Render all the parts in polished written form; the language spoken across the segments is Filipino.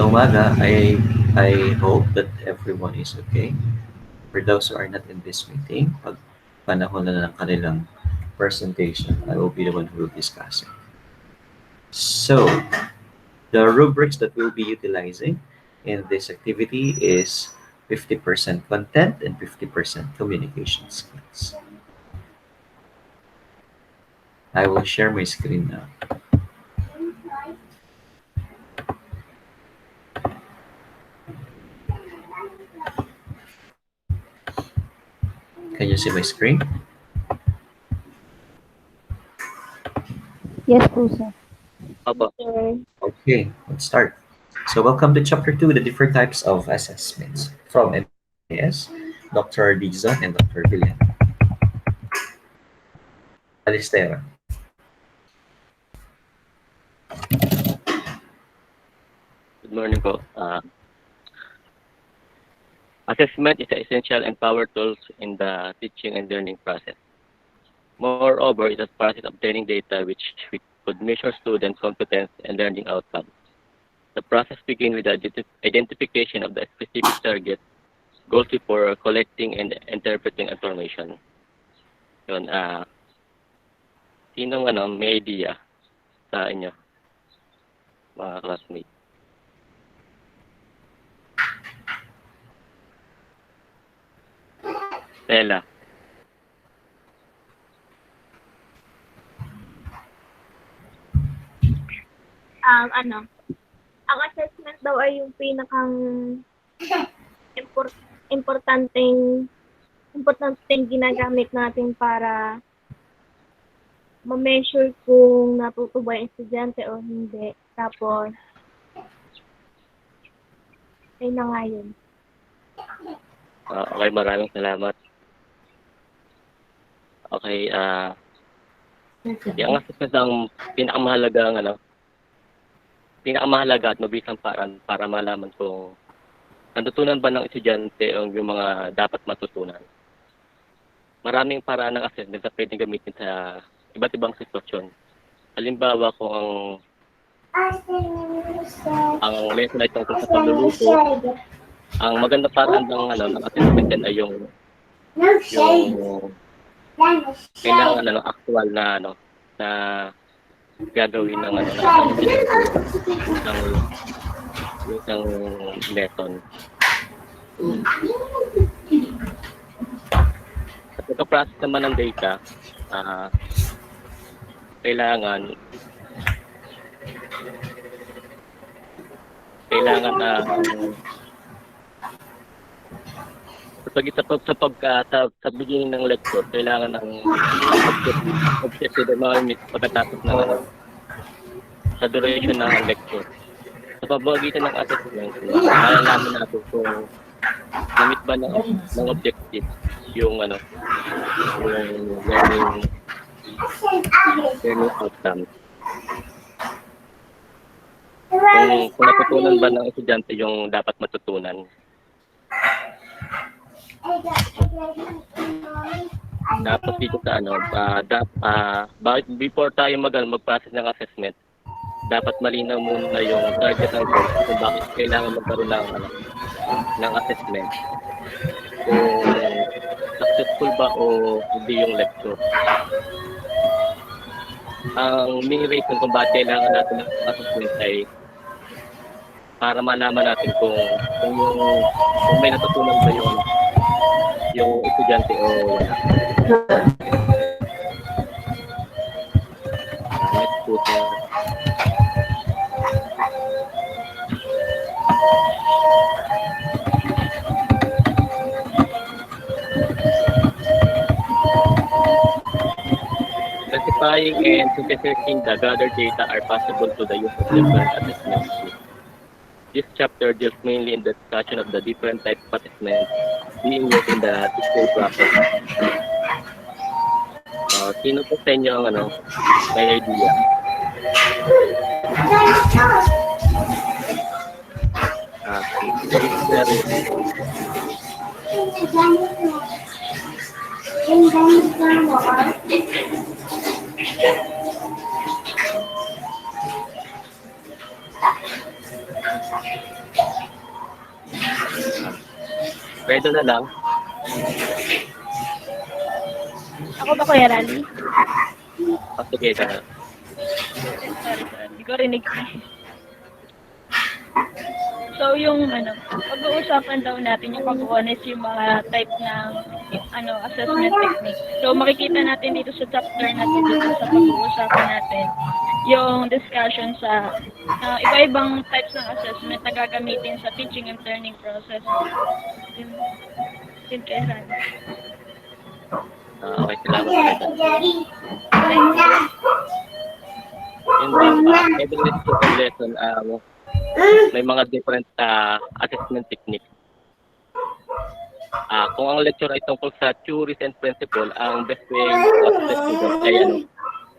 umaga. I hope that everyone is okay. For those who are not in this meeting, pag panahon na ng kanilang presentation, I will be the one who will discuss it. So, the rubrics that we'll be utilizing in this activity is 50% content and 50% communication skills. I will share my screen now. Can you see my screen? Yes, po, sir. Okay, let's start. So welcome to Chapter 2, the different types of assessments from M2A, Dr. Dizon and Dr. Villan. Alistera. Good morning po. Assessment is an essential and power tools in the teaching and learning process. Moreover, it is a process of obtaining data which could measure student competence and learning outcomes. The process begins with the identification of the specific target, goals before collecting and interpreting information. Yun, sinong may idea sa inyo, mga classmates? Stella. Ang assessment daw ay yung pinakang importanteng ginagamit natin para ma-measure kung natuto ba yung estudyante o hindi. Tapos, ay na nga yun. Okay, maraming salamat. Okay, yung assessment ang pinakamahalaga at mabisang paraan para malaman kung natutunan ba ng estudyante o yung mga dapat matutunan. Maraming paraan ng assessment na pwedeng gamitin sa iba't ibang sitwasyon. Halimbawa, kung ang lesson ay tungkol sa pagluluto, ang maganda paraan ng assessment ay yung kailangan actual na na gagawin ng isang lesson. At pagka-process naman ng data, kailangan sa beginning ng lecture, kailangan ng objective pagkatapos ng sa duration ng lecture. Sa pamamagitan ng assessment, malalaman natin kung na-meet ba ng objective yung learning outcome. Kung natutunan ba ng estudyante yung dapat matutunan. Tapos dito sa before tayo mag-process ng assessment, dapat malinaw muna yung target ng course kung bakit kailangan magkaroon ng assessment. Kung successful ba o hindi yung lecture. Ang main reason kung bakit kailangan natin ng assessment ay para malaman natin kung may natutunan ba yung estudyante o wala. Next po, sir. Classifying and synthesizing the gathered data are possible to the use of different assessment tools. This chapter deals mainly in the discussion of the different types of assessment being used in the teaching process. Sino po sa inyo ang may idea? Pwede na lang. Ako ba, Kuya Rally? Sige ka. Sorry. Hindi ko rinig. So, yung pag-uusapan daw natin yung pag-honest yung mga type ng assessment technique. So, makikita natin dito sa chapter natin dito sa pag-uusapan natin yung discussion sa iba-ibang types ng assessment na gagamitin sa teaching and learning process. Yun kay Rally. Okay, salamat ulit. Thank you. Yun lang, every lesson, may mga different assessment technique. Kung ang lecture ay tungkol sa theories and principle, ang best way to assess students ay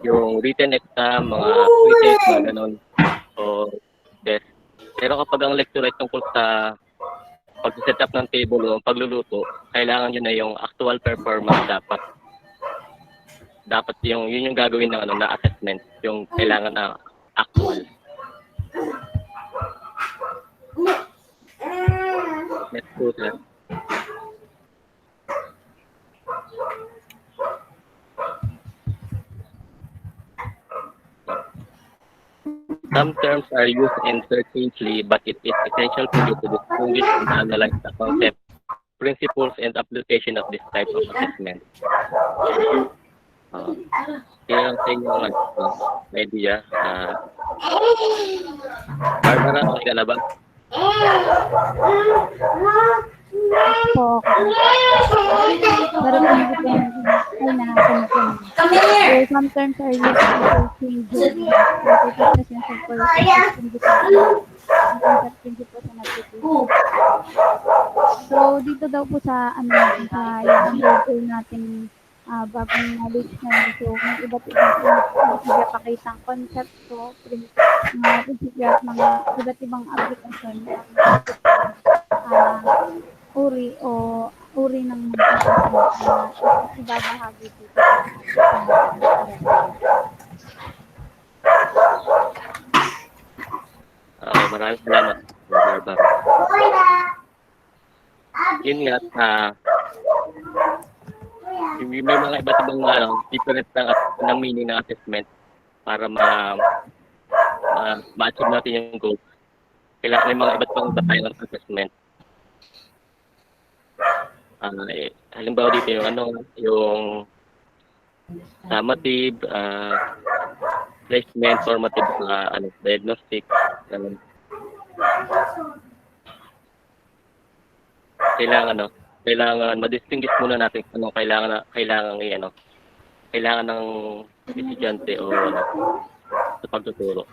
yung written exam, mga quizzes, mga ganon, o test. Pero kapag ang lecture ay tungkol sa pag-set up ng table o pagluluto, kailangan yun na yung actual performance dapat. Dapat yun yung gagawin ng na assessment, yung kailangan na actual. Let's go sir. Some terms are used interchangeably, but it is essential for you to distinguish and analyze the concept, principles, and application of this type of assessment. Kaya lang sa inyong idea. Barbara, okay ka na ba? Po, pero hindi ko ay nahanap ko. So, some terms are used to change but it is essential for principles and application. So, dito daw po sa sa yung natin bagong knowledge na yun. So, may iba't ibang pakitang concept po, prinsipyo at mga iba't ibang aplikasyon uri ng mga ibabahagi dito. Maraming salamat, Barbara. Yun nga, may mga iba't ibang different ng meaning ng assessment para ma-achieve natin yung goals. Kailangan may mga iba't ibang style ng assessment. Halimbawa dito yung summative, placement, formative, diagnostic, kailangan ma-distinguish muna natin anong kailangan ng estudyante o sa pagtuturo.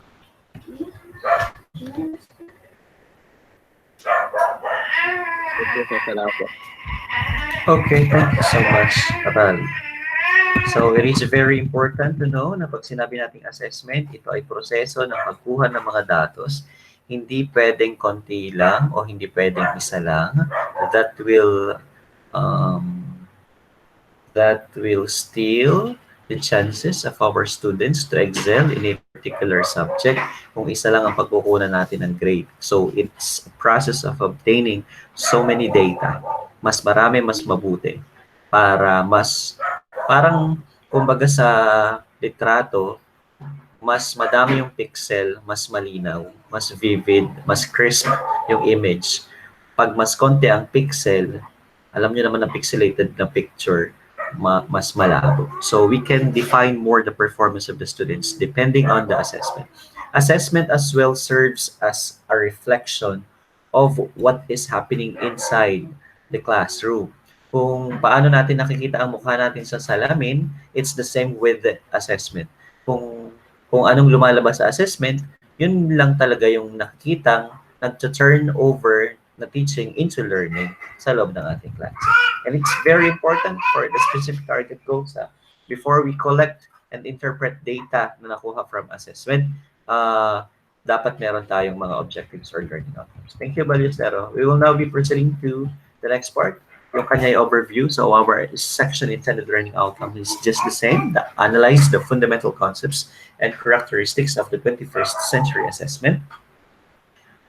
Okay, thank you so much, Karal. So, it is very important to know na pag sinabi nating assessment, ito ay proseso ng pagkuha ng mga datos. Hindi pwedeng konti lang o hindi pwedeng isa lang. That will steal the chances of our students to excel in a particular subject kung isa lang ang pagkukunan natin ng grade. So, it's a process of obtaining so many data. Mas marami, mas mabuti. Parang, kumbaga sa litrato, mas madami yung pixel, mas malinaw, mas vivid, mas crisp yung image. Pag mas konti ang pixel, alam nyo naman na pixelated na picture, mas malabo. So we can define more the performance of the students depending on the assessment. Assessment as well serves as a reflection of what is happening inside the classroom. Kung paano natin nakikita ang mukha natin sa salamin, it's the same with the assessment. Kung anong lumalabas sa assessment, yun lang talaga yung nakikitang nag-turn over na teaching into learning sa loob ng ating class. And it's very important for the specific target goals. Before we collect and interpret data na nakuha from assessment, dapat meron tayong mga objectives or learning outcomes. Thank you, Balisero. We will now be proceeding to the next part. Yung kanya'y overview. So our section intended learning outcome is just the same. Analyze the fundamental concepts and characteristics of the 21st century assessment.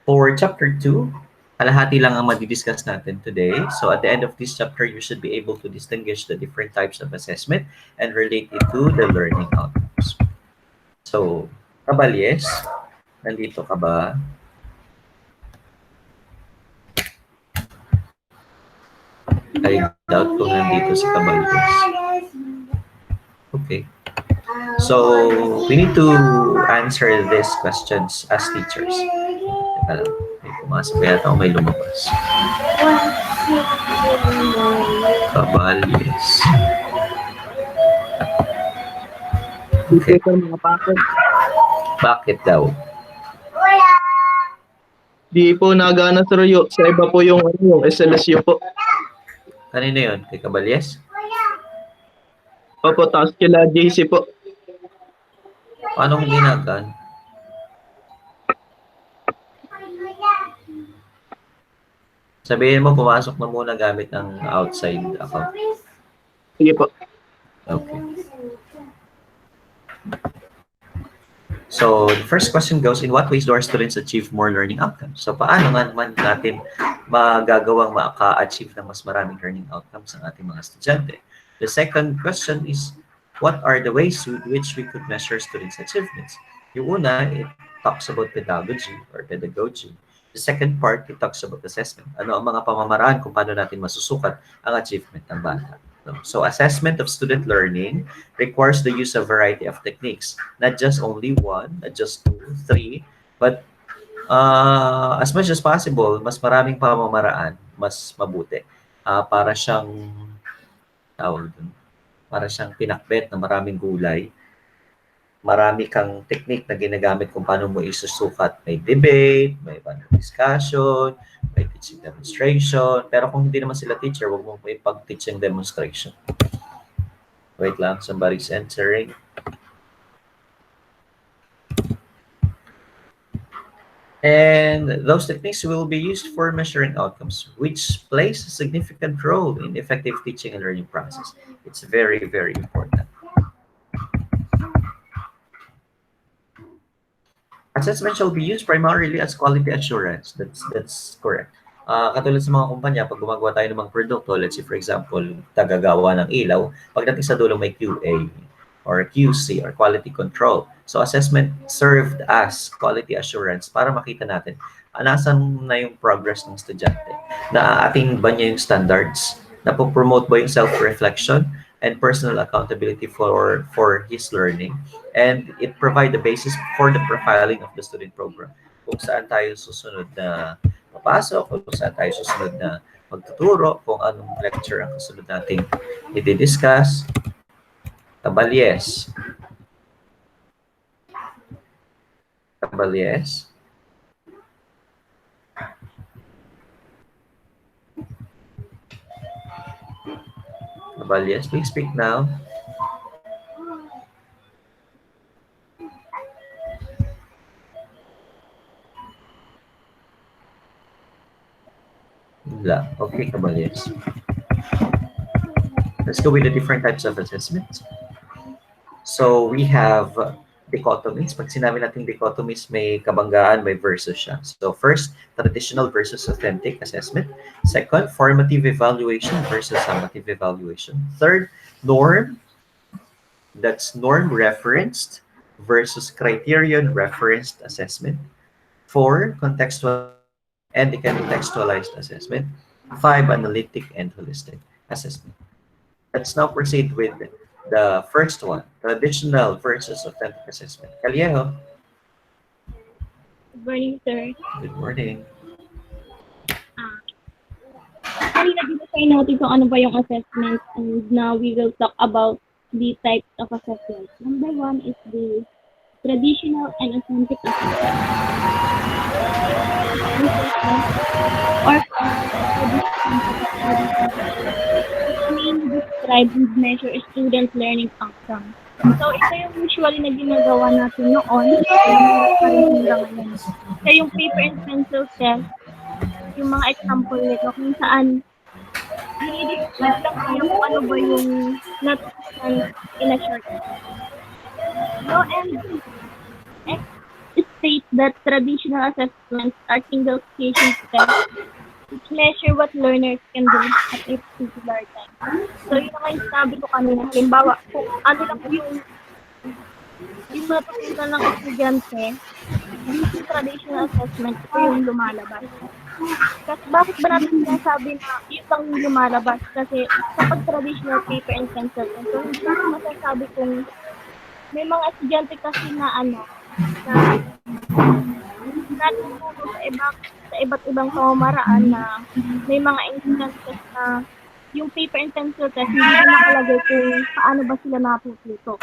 For chapter 2, Kalahati lang ang madidiscuss natin today. So at the end of this chapter, you should be able to distinguish the different types of assessment and relate it to the learning outcomes. So, Kabalyes, nandito ka ba? I doubt kung nandito si Kabalyes. Okay. So, we need to answer these questions as teachers. Teka lang, may pumasok yata o may lumabas. Kabalyes. Okay. Bakit daw? Di po nagana sir sa iba po yung SLSU po. Kanino yun? Kay Kabalyes? Opo, tapos kila JC po. Paano kung ginagan? Sabihin mo, pumasok na muna gamit ng outside account. Sige po. Okay. So, the first question goes, in what ways do our students achieve more learning outcomes? So, paano nga naman natin magagawang maka-achieve ng mas maraming learning outcomes ang ating mga estudyante? The second question is, what are the ways with which we could measure students' achievements? Yung una, it talks about pedagogy or pedagogy. The second part, it talks about assessment. Ano ang mga pamamaraan kung paano natin masusukat ang achievement ng bata? So, assessment of student learning requires the use of a variety of techniques. Not just only one, not just two, three, but as much as possible, mas maraming pamamaraan, mas mabuti. Para siyang, tawag dun, para siyang pinakbet na maraming gulay. Marami kang technique na ginagamit kung paano mo isusukat. May debate, may panel discussion, may teaching demonstration. Pero kung hindi naman sila teacher, huwag mo ipag-teach yung demonstration. Wait lang, somebody's answering. And those techniques will be used for measuring outcomes, which plays a significant role in effective teaching and learning process. It's very, very important. Assessment shall be used primarily as quality assurance. That's correct. Katulad sa mga kumpanya, pag gumagawa tayo ng mga produkto, let's say for example, tagagawa ng ilaw, pagdating sa dulo may QA or QC or quality control. So assessment served as quality assurance para makita natin nasan na yung progress ng estudyante. Na-attain ba niya yung standards? Napopromote ba yung self-reflection and personal accountability for his learning? And it provide the basis for the profiling of the student program. Kung saan tayo susunod na mapasok, kung saan tayo susunod na magtuturo, kung anong lecture ang kasunod nating i-discuss. Kabalyes. Kabalyes. Kabalyes, please speak now. Okay, Kabalyes. Let's go with the different types of assessments. So we have dichotomies. Pag sinabi natin dichotomies, may kabanggaan, may versus siya. So first, traditional versus authentic assessment. Second, formative evaluation versus summative evaluation. Third, norm. That's norm referenced versus criterion referenced assessment. 4, contextual and contextualized assessment. 5, analytic and holistic assessment. Let's now proceed with the first one, traditional versus authentic assessment. Caliejo. Good morning, sir. Good morning. Kanina dinasay natin kung ano ba yung assessment, and now we will talk about the types of assessment. Number 1 is the traditional and authentic assessment. Or mainly describe and measure a student's learning outcome. So, ito yung usually na ginagawa natin noon, hanggang ngayon. Ito yung paper and pencil test, yung mga example nito kung saan i-describe lang kayo kung ano ba yung natutunan in a short time. No, and states that traditional assessments are single-location tests which measure what learners can do at a particular time. So, yun ang yung sinabi ko kanina. Halimbawa, kung ano lang yung matutunan ng estudyante, using traditional assessment, ito yung lumalabas. Kasi bakit ba natin sinasabi na yun lang yung lumalabas? Kasi kapag traditional paper and pencil, so hindi natin masasabi kung may mga estudyante kasi na na natuturo sa iba't ibang pamamaraan na may mga instances na yung paper and pencil test hindi din nakalagay kung paano ba sila natututo.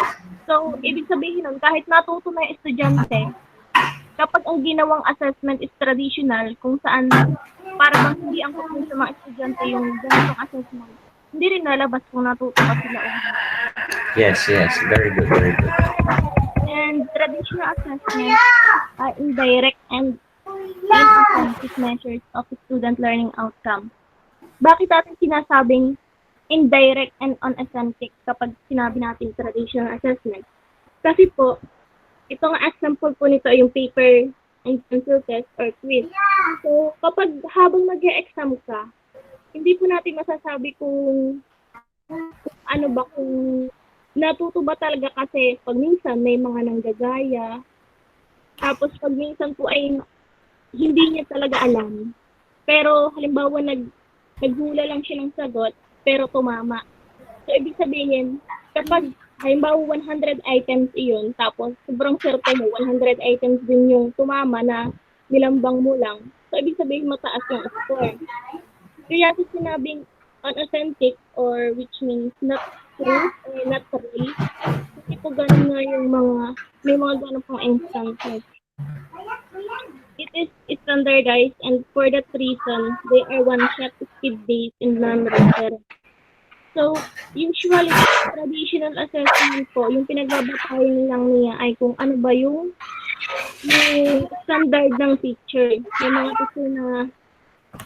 So, ibig sabihin nun, kahit natuto na yung estudyante, kapag ang ginawang assessment is traditional, kung saan para bang hindi ang sa mga estudyante yung ganitong assessment, hindi rin nalabas kung natuto ba sila o hindi. Yes, yes. Very good, very good. And traditional assessments are indirect and inauthentic measures of student learning outcome. Bakit natin sinasabing indirect and unauthentic kapag sinabi natin traditional assessment? Kasi po, itong example po nito ay yung paper and pencil test or quiz. So, kapag habang nag-e-exam ka, hindi po natin masasabi kung natuto ba talaga kasi pag minsan may mga nanggagaya, tapos pag minsan po ay hindi niya talaga alam. Pero halimbawa naghula lang siya ng sagot, pero tumama. So, ibig sabihin, kapag halimbawa 100 items iyon, tapos sobrang swerte mo, 100 items din yung tumama na nilambang mo lang. So, ibig sabihin mataas yung score. Kaya ito sinabing unauthentic or which means not true or not real. Kasi po ganun nga yung may mga ganun pang instances. It is standardized and for that reason, they are one-shot speed-based and non-reference. So, usually, traditional assessment po, yung pinagbabatayan lang niya ay kung ano ba yung standard ng teacher. Yung mga teacher na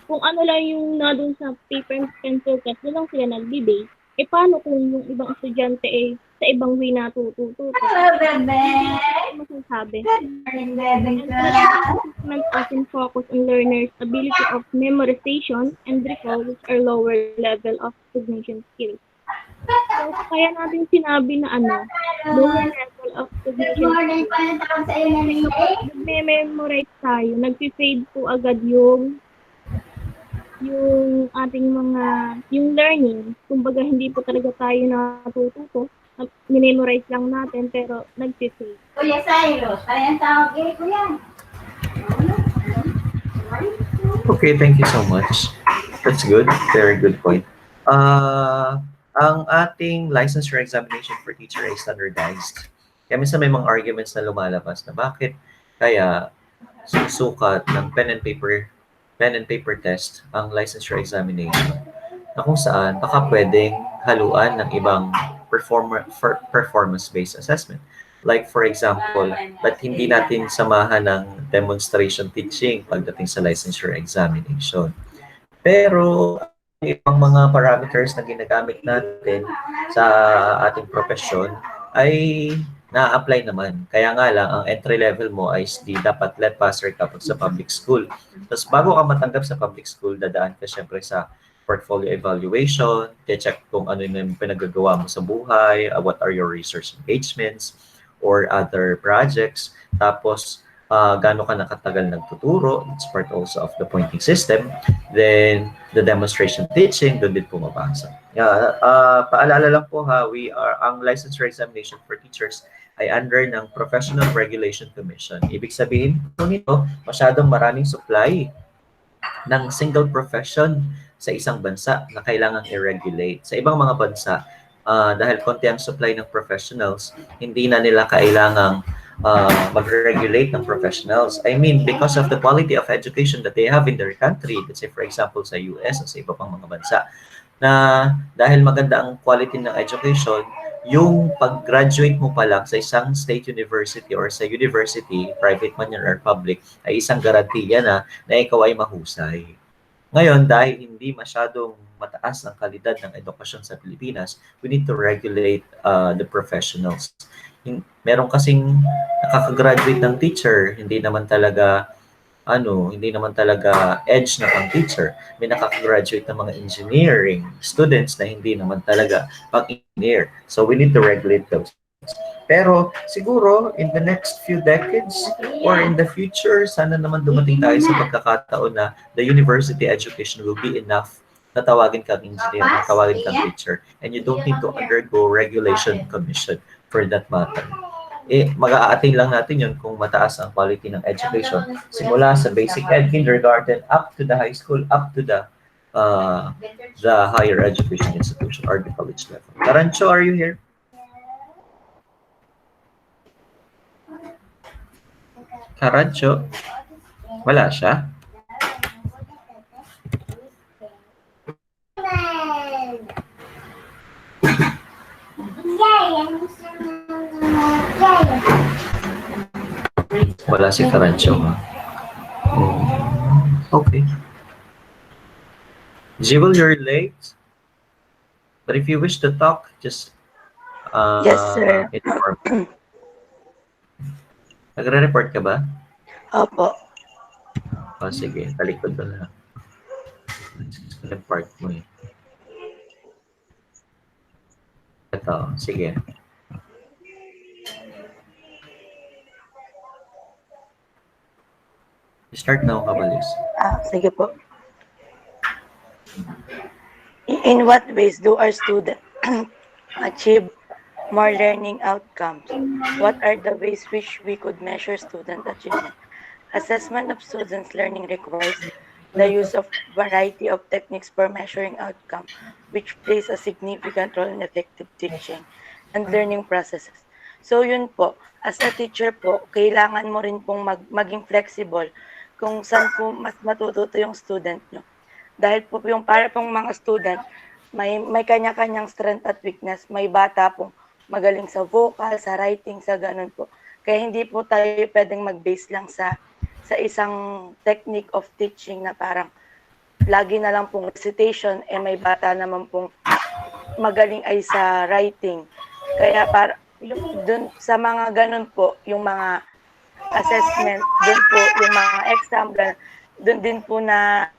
kung ano lang yung nadun sa paper and pencil test, doon lang sila nag-debate. Eh, paano kung yung ibang estudyante sa ibang way natututo? Masasabi. And assessment often focus on learners' ability of memorization and recall, which are lower level of cognition skills. So, kaya natin sinabi na lower level of cognition skills. Nagme-memorize tayo, nag-fade po agad yung ating yung learning. Kumbaga, hindi po talaga tayo natututo. Minemorize lang natin, pero nag-fade. Kuya Cyrus, parang tawag ko yan. Okay, thank you so much. That's good. Very good point. Ang ating licensure examination for teacher ay standardized. Kaya minsan may mga arguments na lumalabas na bakit kaya susukat ng pen and paper test ang licensure examination na kung saan baka pwedeng haluan ng ibang performance-based assessment. Like for example, ba't hindi natin samahan ng demonstration teaching pagdating sa licensure examination? Pero ibang mga parameters na ginagamit natin sa ating profesyon ay na-apply naman. Kaya nga lang, ang entry level mo ay dapat let passer kapag sa public school. Tapos bago ka matanggap sa public school, dadaan ka syempre sa portfolio evaluation, check kung ano yung pinagagawa mo sa buhay, what are your research engagements or other projects. Tapos, gaano ka nakatagal nagtuturo, it's part also of the pointing system. Then, the demonstration teaching, doon din pumapasok. Paalala lang po ang licensure examination for teachers ay under ng Professional Regulation Commission. Ibig sabihin po nito, masyadong maraming supply ng single profession sa isang bansa na kailangang i-regulate. Sa ibang mga bansa, dahil konti ang supply ng professionals, hindi na nila kailangang mag-regulate ng professionals. I mean, because of the quality of education that they have in their country, let's say for example sa US o sa iba pang mga bansa, na dahil maganda ang quality ng education, yung pag-graduate mo pa lang sa isang state university or sa university, private man yan or public, ay isang garantiya na ikaw ay mahusay. Ngayon, dahil hindi masyadong mataas ang kalidad ng edukasyon sa Pilipinas, we need to regulate the professionals. meron kasing nakaka-graduate ng teacher, hindi naman talaga edge na pang teacher. May nakaka-graduate ng mga engineering students na hindi naman talaga pang engineer. So we need to regulate those. Pero siguro in the next few decades or in the future, sana naman dumating tayo sa pagkakataon na the university education will be enough na tawagin kang engineer, na tawagin kang teacher, and you don't need to undergo regulation commission for that matter. Mag-a-attain lang natin yun kung mataas ang quality ng education. Simula sa basic ed, kindergarten, up to the high school, up to the higher education institution or the college level. Tarancho, are you here? Tarancho? Wala siya? Wala si Tarancho, ha? Okay. Jewel, you're late. But if you wish to talk, just Yes, sir. inform. Nagre-report ka ba? Opo. O, sige. Talikod ko na. Report mo eh. Ito, sige. Start na ako, Kabalis. Sige po. In what ways do our students achieve more learning outcomes? What are the ways which we could measure student achievement? Assessment of students' learning requires the use of variety of techniques for measuring outcome, which plays a significant role in effective teaching and learning processes. So yun po, as a teacher po, kailangan mo rin pong maging flexible kung saan po mas matututo yung student nyo. Dahil po yung para pong mga student, may kanya-kanyang strength at weakness. May bata pong magaling sa vocal, sa writing, sa ganun po. Kaya hindi po tayo pwedeng mag-base lang sa isang technique of teaching na parang lagi na lang pong recitation, may bata naman pong magaling ay sa writing. Kaya dun sa mga ganun po, yung mga assessment, dun po yung mga exam, dun din po na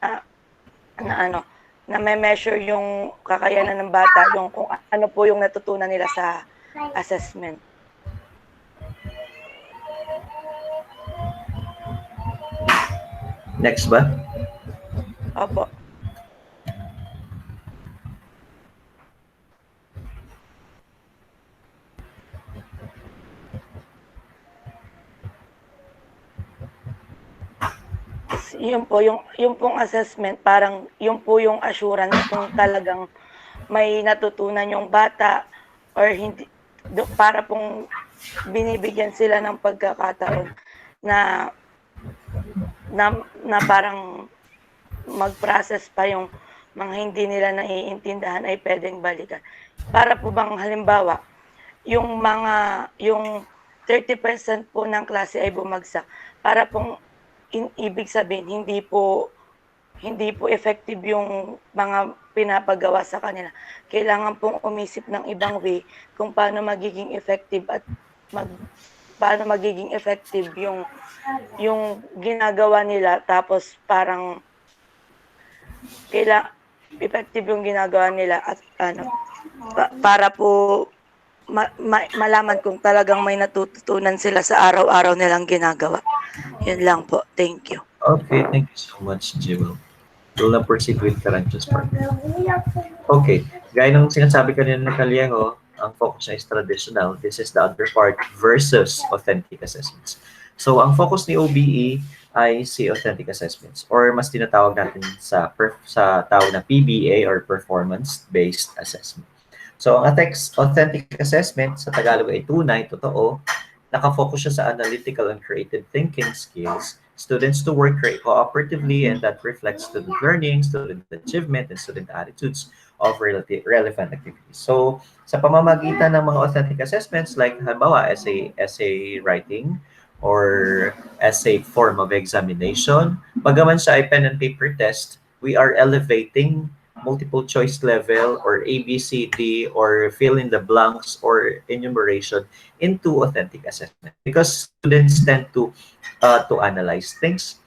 may measure yung kakayanan ng bata, yung kung ano po yung natutunan nila sa assessment. Next ba? Opo. Yun po, yung pong assessment, parang yun po yung assurance kung talagang may natutunan yung bata or hindi, para pong binibigyan sila ng pagkakataon na parang mag-process pa yung mga hindi nila naiintindihan ay pwedeng balikan. Para po bang halimbawa, yung 30% po ng klase ay bumagsak, para pong ibig sabihin hindi po effective yung mga pinapagawa sa kanila. Kailangan pong umisip ng ibang way kung paano magiging effective at paano magiging effective yung ginagawa nila, tapos parang effective yung ginagawa nila at para po malaman kung talagang may natututunan sila sa araw-araw nilang ginagawa. Yun lang po. Thank you. Okay, thank you so much, Jewel. We'll now proceed with Karancho's part. Okay, gaya ng sinasabi kanina ng Kalyeho, ang focus niya is traditional. This is the other part versus authentic assessments. So, ang focus ni OBE ay si authentic assessments or mas tinatawag natin sa tawag na PBA or performance-based assessment. So, ang authentic assessment sa Tagalog ay tunay, totoo, nakafocus siya sa analytical and creative thinking skills, students to work cooperatively, and that reflects student learning, student achievement, and student attitudes of relevant activities. So, sa pamamagitan ng mga authentic assessments like halimbawa essay writing or essay form of examination, bagaman siya ay pen and paper test, we are elevating multiple choice level or ABCD or fill in the blanks or enumeration into authentic assessment, because students tend to analyze things,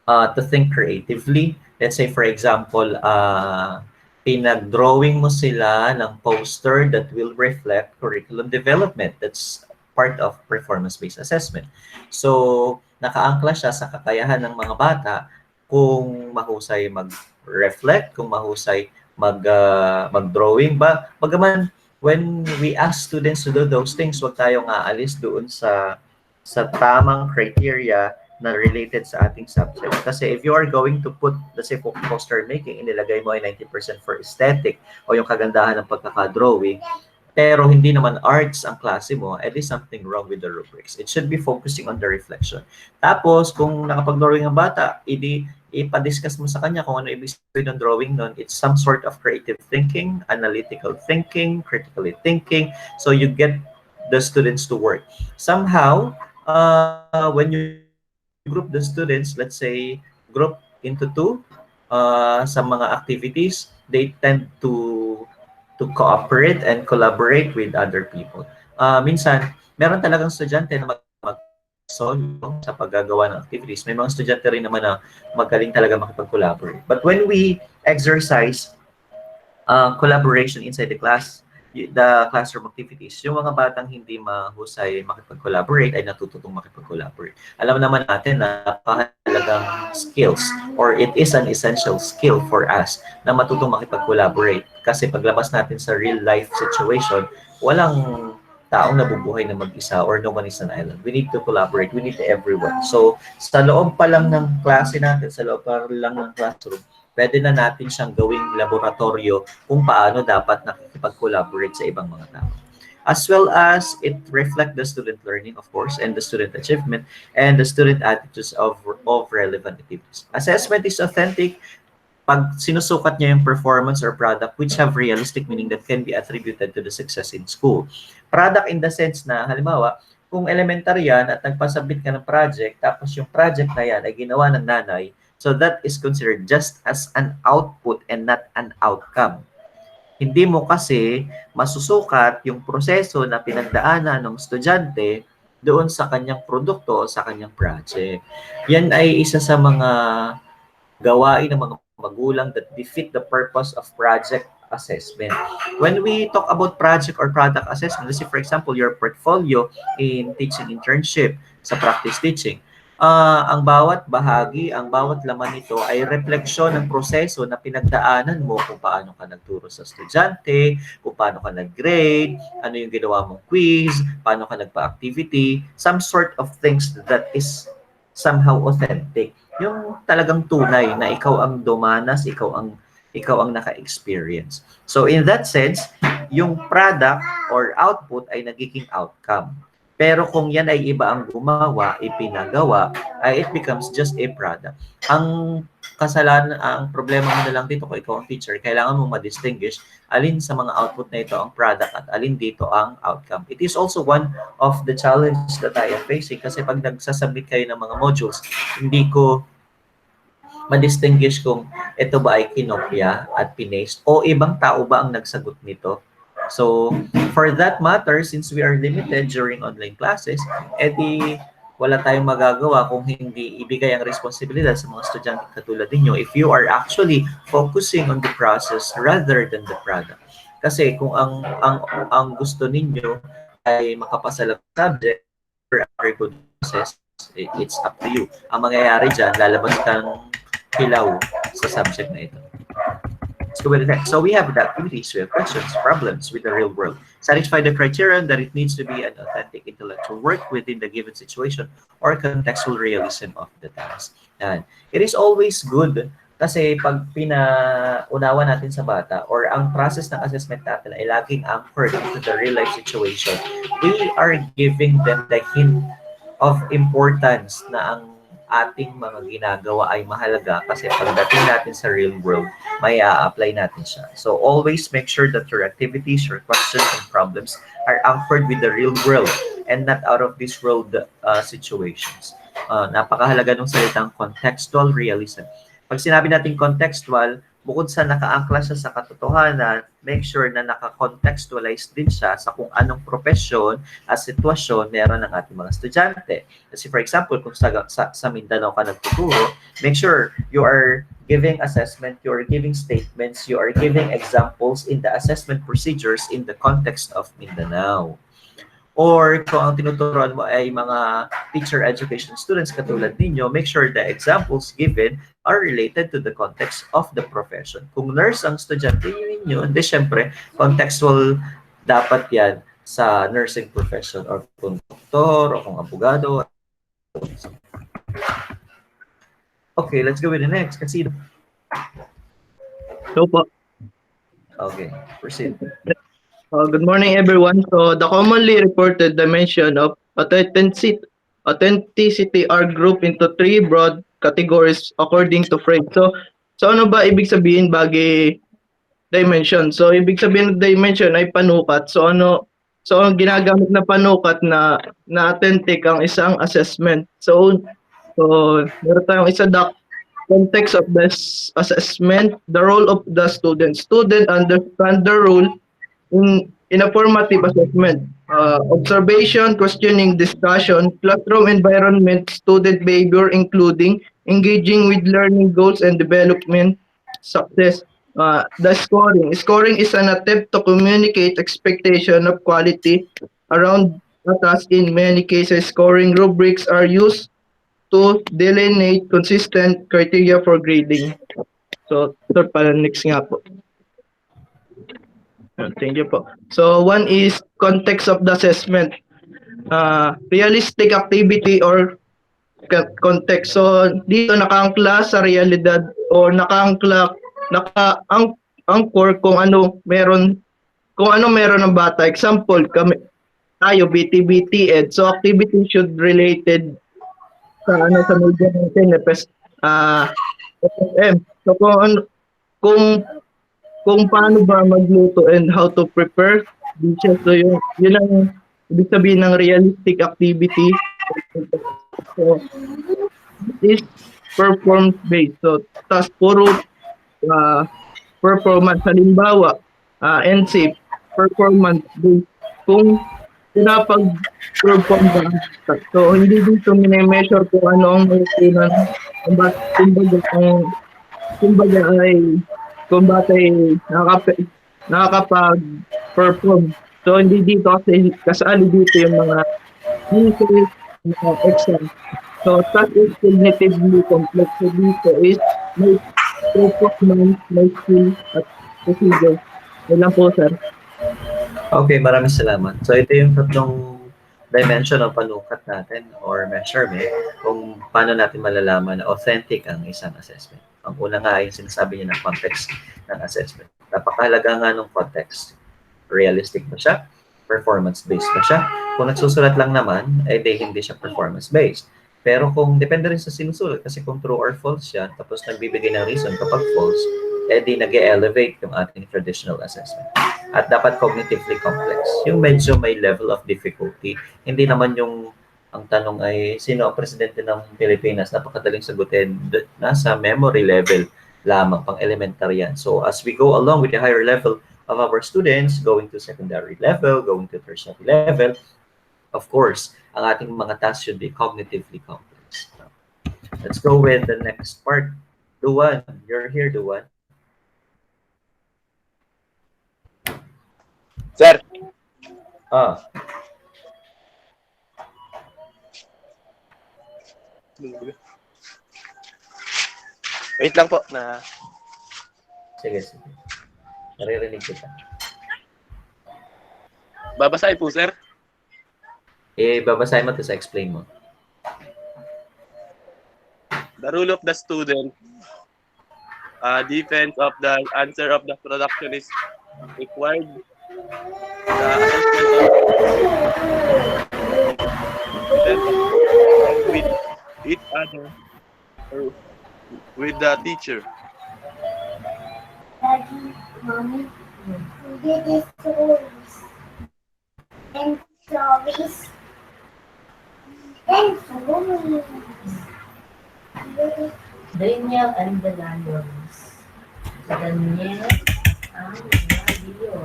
to think creatively. Let's say, for example, pinag-drawing mo sila ng poster that will reflect curriculum development. That's part of performance-based assessment. So, nakaangkla siya sa kakayahan ng mga bata kung mahusay mag-reflect, kung mahusay mag-drawing ba. Bagaman, when we ask students to do those things, wag tayong aalis doon sa tamang criteria na related sa ating subject. Kasi if you are going to put, let's say, poster making, inilagay mo ay 90% for aesthetic o yung kagandahan ng pagkakadrawing, pero hindi naman arts ang klase mo, at least something wrong with the rubrics. It should be focusing on the reflection. Tapos, kung nakapag-drawing ang bata, ipa-discuss mo sa kanya kung ano ibig sabihin ng drawing nun. It's some sort of creative thinking, analytical thinking, critically thinking, so you get the students to work. Somehow, when you group the students, let's say, group into two, sa mga activities, they tend to cooperate and collaborate with other people. Minsan, meron talagang estudyante na mag-solve sa paggagawa ng activities. May mga estudyante rin naman na magaling talaga makipag-collaborate. But when we exercise collaboration inside the classroom activities, yung mga batang hindi mahusay makipag-collaborate ay natututong makipag-collaborate. Alam naman natin na napakahalagang skills, or it is an essential skill for us na matutong makipag-collaborate. Kasi paglabas natin sa real life situation, walang taong nabubuhay na mag-isa, or no one is an island. We need to collaborate. We need everyone. So, sa loob pa lang ng klase natin, sa loob pa lang ng classroom, pwede na natin siyang gawing laboratorio kung paano dapat nakikipag-collaborate sa ibang mga tao. As well as it reflect the student learning, of course, and the student achievement, and the student attitudes of relevant activities. Assessment is authentic pag sinusukat niya yung performance or product which have realistic meaning that can be attributed to the success in school. Product in the sense na, halimbawa, kung elementary yan at nagpasabit ka ng project, tapos yung project na yan ay ginawa ng nanay, so that is considered just as an output and not an outcome. Hindi mo kasi masusukat yung proseso na pinagdaanan ng estudyante doon sa kanyang produkto o sa kanyang project. Yan ay isa sa mga gawain ng mga magulang that defeat the purpose of project assessment. When we talk about project or product assessment, let's say for example, your portfolio in teaching internship sa practice teaching, ang bawat bahagi, ang bawat laman nito ay refleksyon ng proseso na pinagdaanan mo kung paano ka nagturo sa estudyante, kung paano ka nag-grade, ano yung ginawa mong quiz, paano ka nagpa-activity, some sort of things that is somehow authentic. Yung talagang tunay na ikaw ang dumanas, ikaw ang naka-experience. So in that sense, yung product or output ay nagiging outcome. Pero kung yan ay iba ang gumawa, ipinagawa, it becomes just a product. Ang kasalanan, ang problema mo na lang dito kung ikaw ang teacher, kailangan mo ma-distinguish alin sa mga output na ito ang product at alin dito ang outcome. It is also one of the challenges that I am facing kasi pag nagsasubmit kayo ng mga modules, hindi ko ma-distinguish kung ito ba ay kinopya at pinaste o ibang tao ba ang nagsagot nito. So, for that matter, since we are limited during online classes, edi wala tayong magagawa kung hindi ibigay ang responsibilidad sa mga estudyante katulad ninyo if you are actually focusing on the process rather than the product. Kasi kung ang gusto ninyo ay makapasa lang subject or a good process, it's up to you. Ang mangyayari dyan, lalabas kang hilaw sa subject na ito. So with that, so we have the activities, we have questions, problems with the real world. Satisfy the criterion that it needs to be an authentic intellectual work within the given situation or contextual realism of the task. And it is always good kasi pag pinaunawa natin sa bata or ang process ng assessment natin ay laging anchored into the real life situation, we are giving them the hint of importance na ang ating mga ginagawa ay mahalaga kasi pagdating natin sa real world, may apply natin siya. So always make sure that your activities, your questions, and problems are anchored with the real world and not out of this world situations. Napakahalaga ng salitang contextual realism. Pag sinabi natin contextual, bukod sa nakaangkla siya sa katotohanan, make sure na naka-contextualize din siya sa kung anong profesyon at sitwasyon meron ng ating mga estudyante. Kasi for example, kung sa Mindanao ka nagtuturo, make sure you are giving assessment, you are giving statements, you are giving examples in the assessment procedures in the context of Mindanao. Or kung ang tinuturuan mo ay mga teacher education students katulad ninyo, make sure the examples given are related to the context of the profession. Kung nurse ang estudyante ninyo, hindi syempre, contextual dapat yan sa nursing profession, or kung doktor, o kung abogado. Okay, let's go with the next. Kasi So po. okay, proceed. Good morning, everyone. So, the commonly reported dimension of authenticity are grouped into three broad categories according to Freud. So ano ba ibig sabihin bagi dimension? So, ibig sabihin ng dimension ay panukat. So, ang ginagamit na panukat na authentic ang isang assessment. So meron tayong isa, the context of this assessment, the role of the student. Student understand the role in a formative assessment, observation, questioning, discussion, classroom environment, student behavior, including engaging with learning goals and development success. The scoring. Scoring is an attempt to communicate expectation of quality around a task. In many cases, scoring rubrics are used to delineate consistent criteria for grading. So, ito pala next nga po. Thank you po. So, one is context of the assessment. Realistic activity or context. So, dito nakaangkla sa realidad or naka-anchor kung ano meron ng bata. Example, tayo BTVTED. So, activity should related sa media natin, FSM. So, kung paano ba magluto and how to prepare dishes. So yun ang ibig sabihin ng realistic activity. So is performance based. So tas puro performance, halimbawa NC performance based kung pinapag-perform ba. So hindi dito mini-measure kung ano ang meron kumbaga ay kung bata ay nakakapag-perform. So, hindi dito kasi kasali dito yung mga thesis, mga exam. So, that is cognitively complex. So, dito is may performance, may skill, at procedure. Yan lang po, sir. Okay, maraming salamat. So, ito yung tatlong dimension ng panukat natin or measurement kung paano natin malalaman na authentic ang isang assessment. Ang una nga ay sinasabi niya ng context ng assessment. Napakahalaga nga ng context. Realistic ba siya? Performance-based ba siya? Kung nagsusulat lang naman, hindi siya performance-based. Pero kung depende rin sa sinusulat, kasi kung true or false siya, tapos nagbibigay ng reason kapag false, nag-elevate yung ating traditional assessment. At dapat cognitively complex. Yung medyo may level of difficulty. Hindi naman yung ang tanong ay, sino ang presidente ng Pilipinas? Napakadaling sagutin. Nasa memory level lamang, pang elementary yan. So, as we go along with the higher level of our students, going to secondary level, going to tertiary level, of course, ang ating mga tasks should be cognitively complex. Let's go with the next part. Duan, you're here, Duan. Sir. Wait lang po na. Sige. Naririnig kita. Babasahin po, sir. Babasahin mo to sa explain mo. The rule of the student, defense of the answer of the production is required. The assessment with each other or with the teacher. Daddy, mommy, this stories and stories and stories. Daniel and the Landlords. Daniel ang video.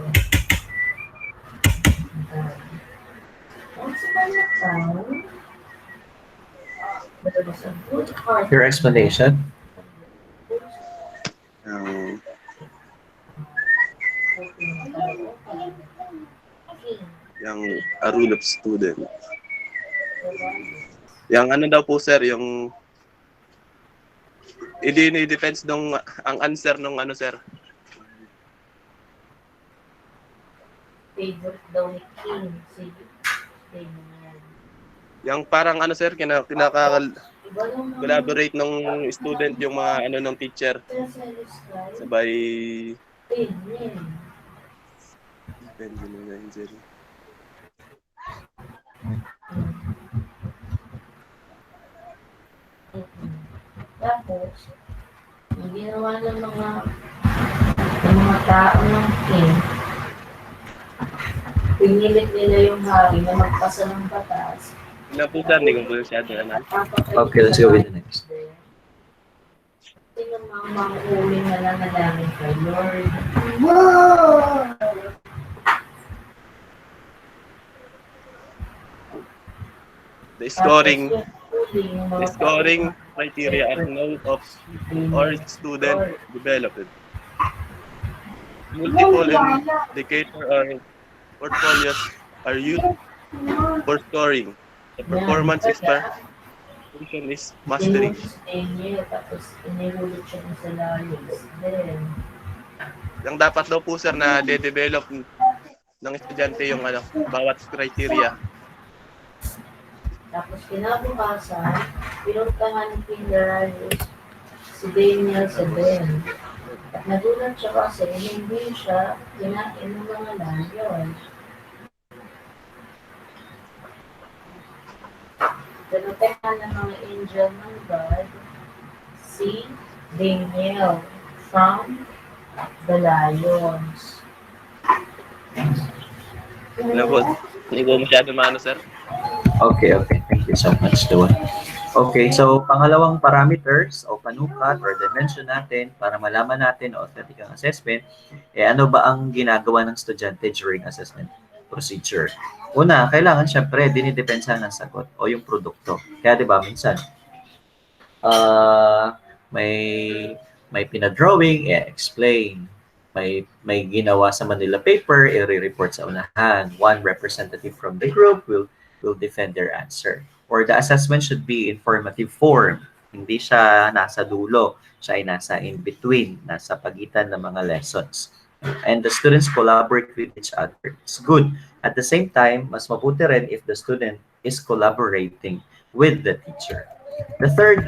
Once upon a time, there was a good heart. Your explanation? Yung a rule of student. Yung ano daw po sir, yung i-depends nung ang answer nung ano sir. Favorite daw ni King. Sige. Yung parang ano sir, collaborate nung student yung mga ano ng teacher. Sabay depende na yun sir. Tapos, ang ginawa ng mga tao ng king, pinilit nila yung hari na magpasa ng batas. Wala po sir, hindi ko po masyado ano. Okay, let's go with the next. Kasi ng mga uli na lang namin kay Lord. The scoring criteria are known of or student developed. Multiple indicator or portfolios are used for scoring. The performance expectation is mastery. Tapos inihulit siya sa layos. Then, Yung dapat daw po sir na de-develop ng estudyante yung ano, bawat criteria. tapos kinabukasan, pinuntahan ni King Darius si Daniel sa Ben. At nagulat siya kasi hindi siya kinain ng mga layon. Pinutehan ng mga angel ng God si Daniel from the lions. Ano po? Hindi ko masyado maano sir. Okay. Thank you so much, Duan. Okay, so pangalawang parameters o panukat or dimension natin para malaman natin o authentic ang assessment, ano ba ang ginagawa ng estudyante during assessment procedure? Una, kailangan syempre dinidepensahan ng sagot o yung produkto. Kaya 'di ba minsan may pinadrawing, i-explain. May ginawa sa Manila paper, i-report sa unahan. One representative from the group will defend their answer. Or the assessment should be informative form. Hindi siya nasa dulo. Siya ay nasa in between, nasa pagitan ng mga lessons. And the students collaborate with each other. It's good. At the same time, mas mabuti rin if the student is collaborating with the teacher. The third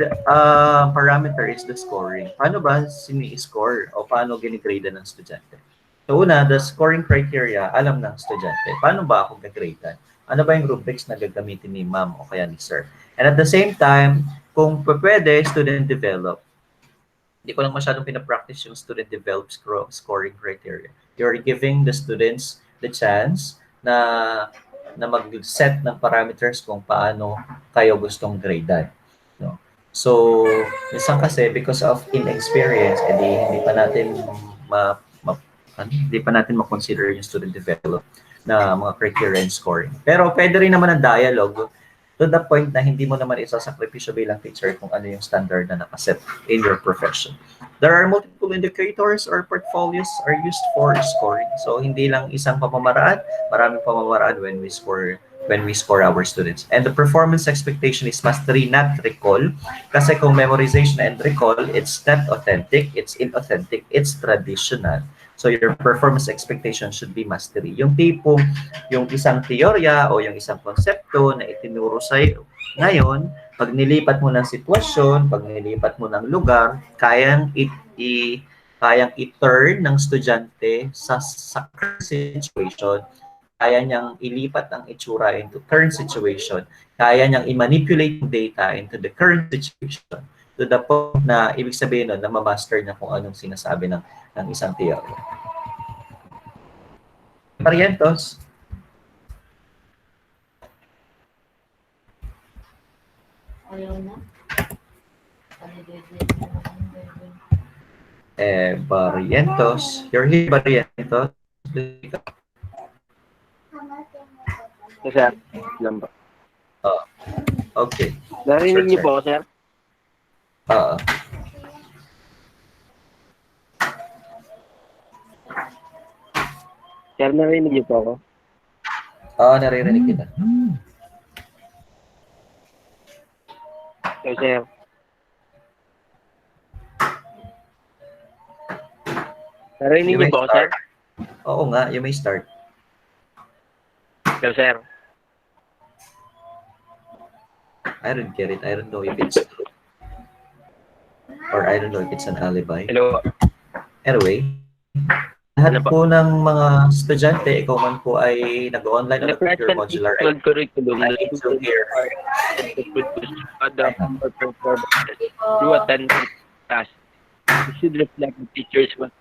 parameter is the scoring. Paano ba sini-score o paano ginigrade ng estudyante? So una, the scoring criteria, alam ng estudyante. Paano ba ako gagradean? Ano ba yung rubrics na gagamitin ni ma'am o kaya ni sir? And at the same time, kung pwede, student develop. Hindi ko lang masyadong pinapractice yung student develop scoring criteria. You're giving the students the chance na mag-set ng parameters kung paano kayo gustong gradean. No? So, minsan kasi because of inexperience, hindi pa natin ma-consider yung student develop na mga criteria and scoring. Pero pwede rin naman ang dialogue to the point na hindi mo naman isasakripisyo bilang teacher kung ano yung standard na nakaset in your profession. There are multiple indicators or portfolios are used for scoring. So hindi lang isang pamamaraan, maraming pamamaraan when we score our students. And the performance expectation is mastery, not recall. Kasi kung memorization and recall, it's not authentic, it's inauthentic, it's traditional. So your performance expectation should be mastery. Yung tipong, yung isang teorya o yung isang konsepto na itinuro sa'yo ngayon, pag nilipat mo ng sitwasyon, pag nilipat mo ng lugar, kayang i-turn ng estudyante sa current situation, kaya niyang ilipat ang itsura into current situation, kaya niyang i-manipulate yung data into the current situation to the point na ibig sabihin nun, na ma-master niya kung anong sinasabi ng isang teorya. Parientos. Ayaw na. Barrientos. You're here, Barrientos. Please speak up. Sir, lang ba? Okay. Narinig niyo po ako, sir? Uh, Sir, narinig niyo po ako? naririnig kita. So, sir. Narinig niyo po ako, sir? Oo nga, you may start. So, sir. I don't get it. I don't know if it's true. Or I don't know if it's an alibi. Hello. Anyway, lahat po ng mga estudyante, ikaw man po ay nag-online o The nag-pure present modular. equal curriculum I need to hear. Through attendance class. It should reflect the teachers' what.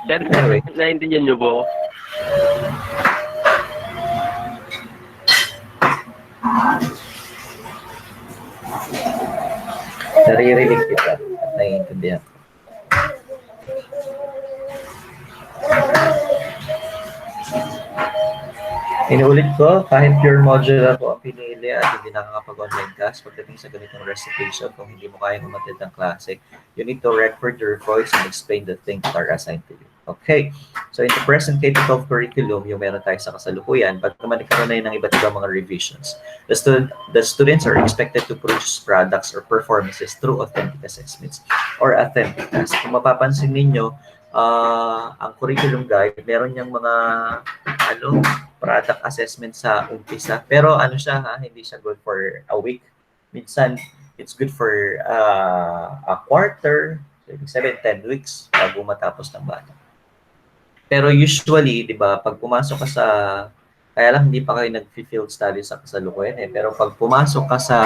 Sir, Anyway. naintindihan niyo po? Naririnig kita at naiintindihan ko. Inuulit ko, kahit pure modular po ang pinili at hindi nakakapag-online class, pagdating sa ganitong recitation, kung hindi mo kayang umatid ng klase, you need to record your voice and explain the things that are assigned to you. Okay, so in the present K-12 curriculum, yung meron tayo sa kasalukuyan, pag naman ikaroon na yun ng iba't ibang mga revisions, the students are expected to produce products or performances through authentic assessments or authentic tasks. Kung mapapansin ninyo, ang curriculum guide, meron niyang mga product assessment sa umpisa. Pero siya hindi siya good for a week. Minsan, it's good for a quarter, so, ibig sabihin 10 weeks bago matapos ng bata. Pero usually, di ba, pag pumasok ka sa, kaya lang hindi pa kayo nag-field study sa kasalukuyan pero pag pumasok ka sa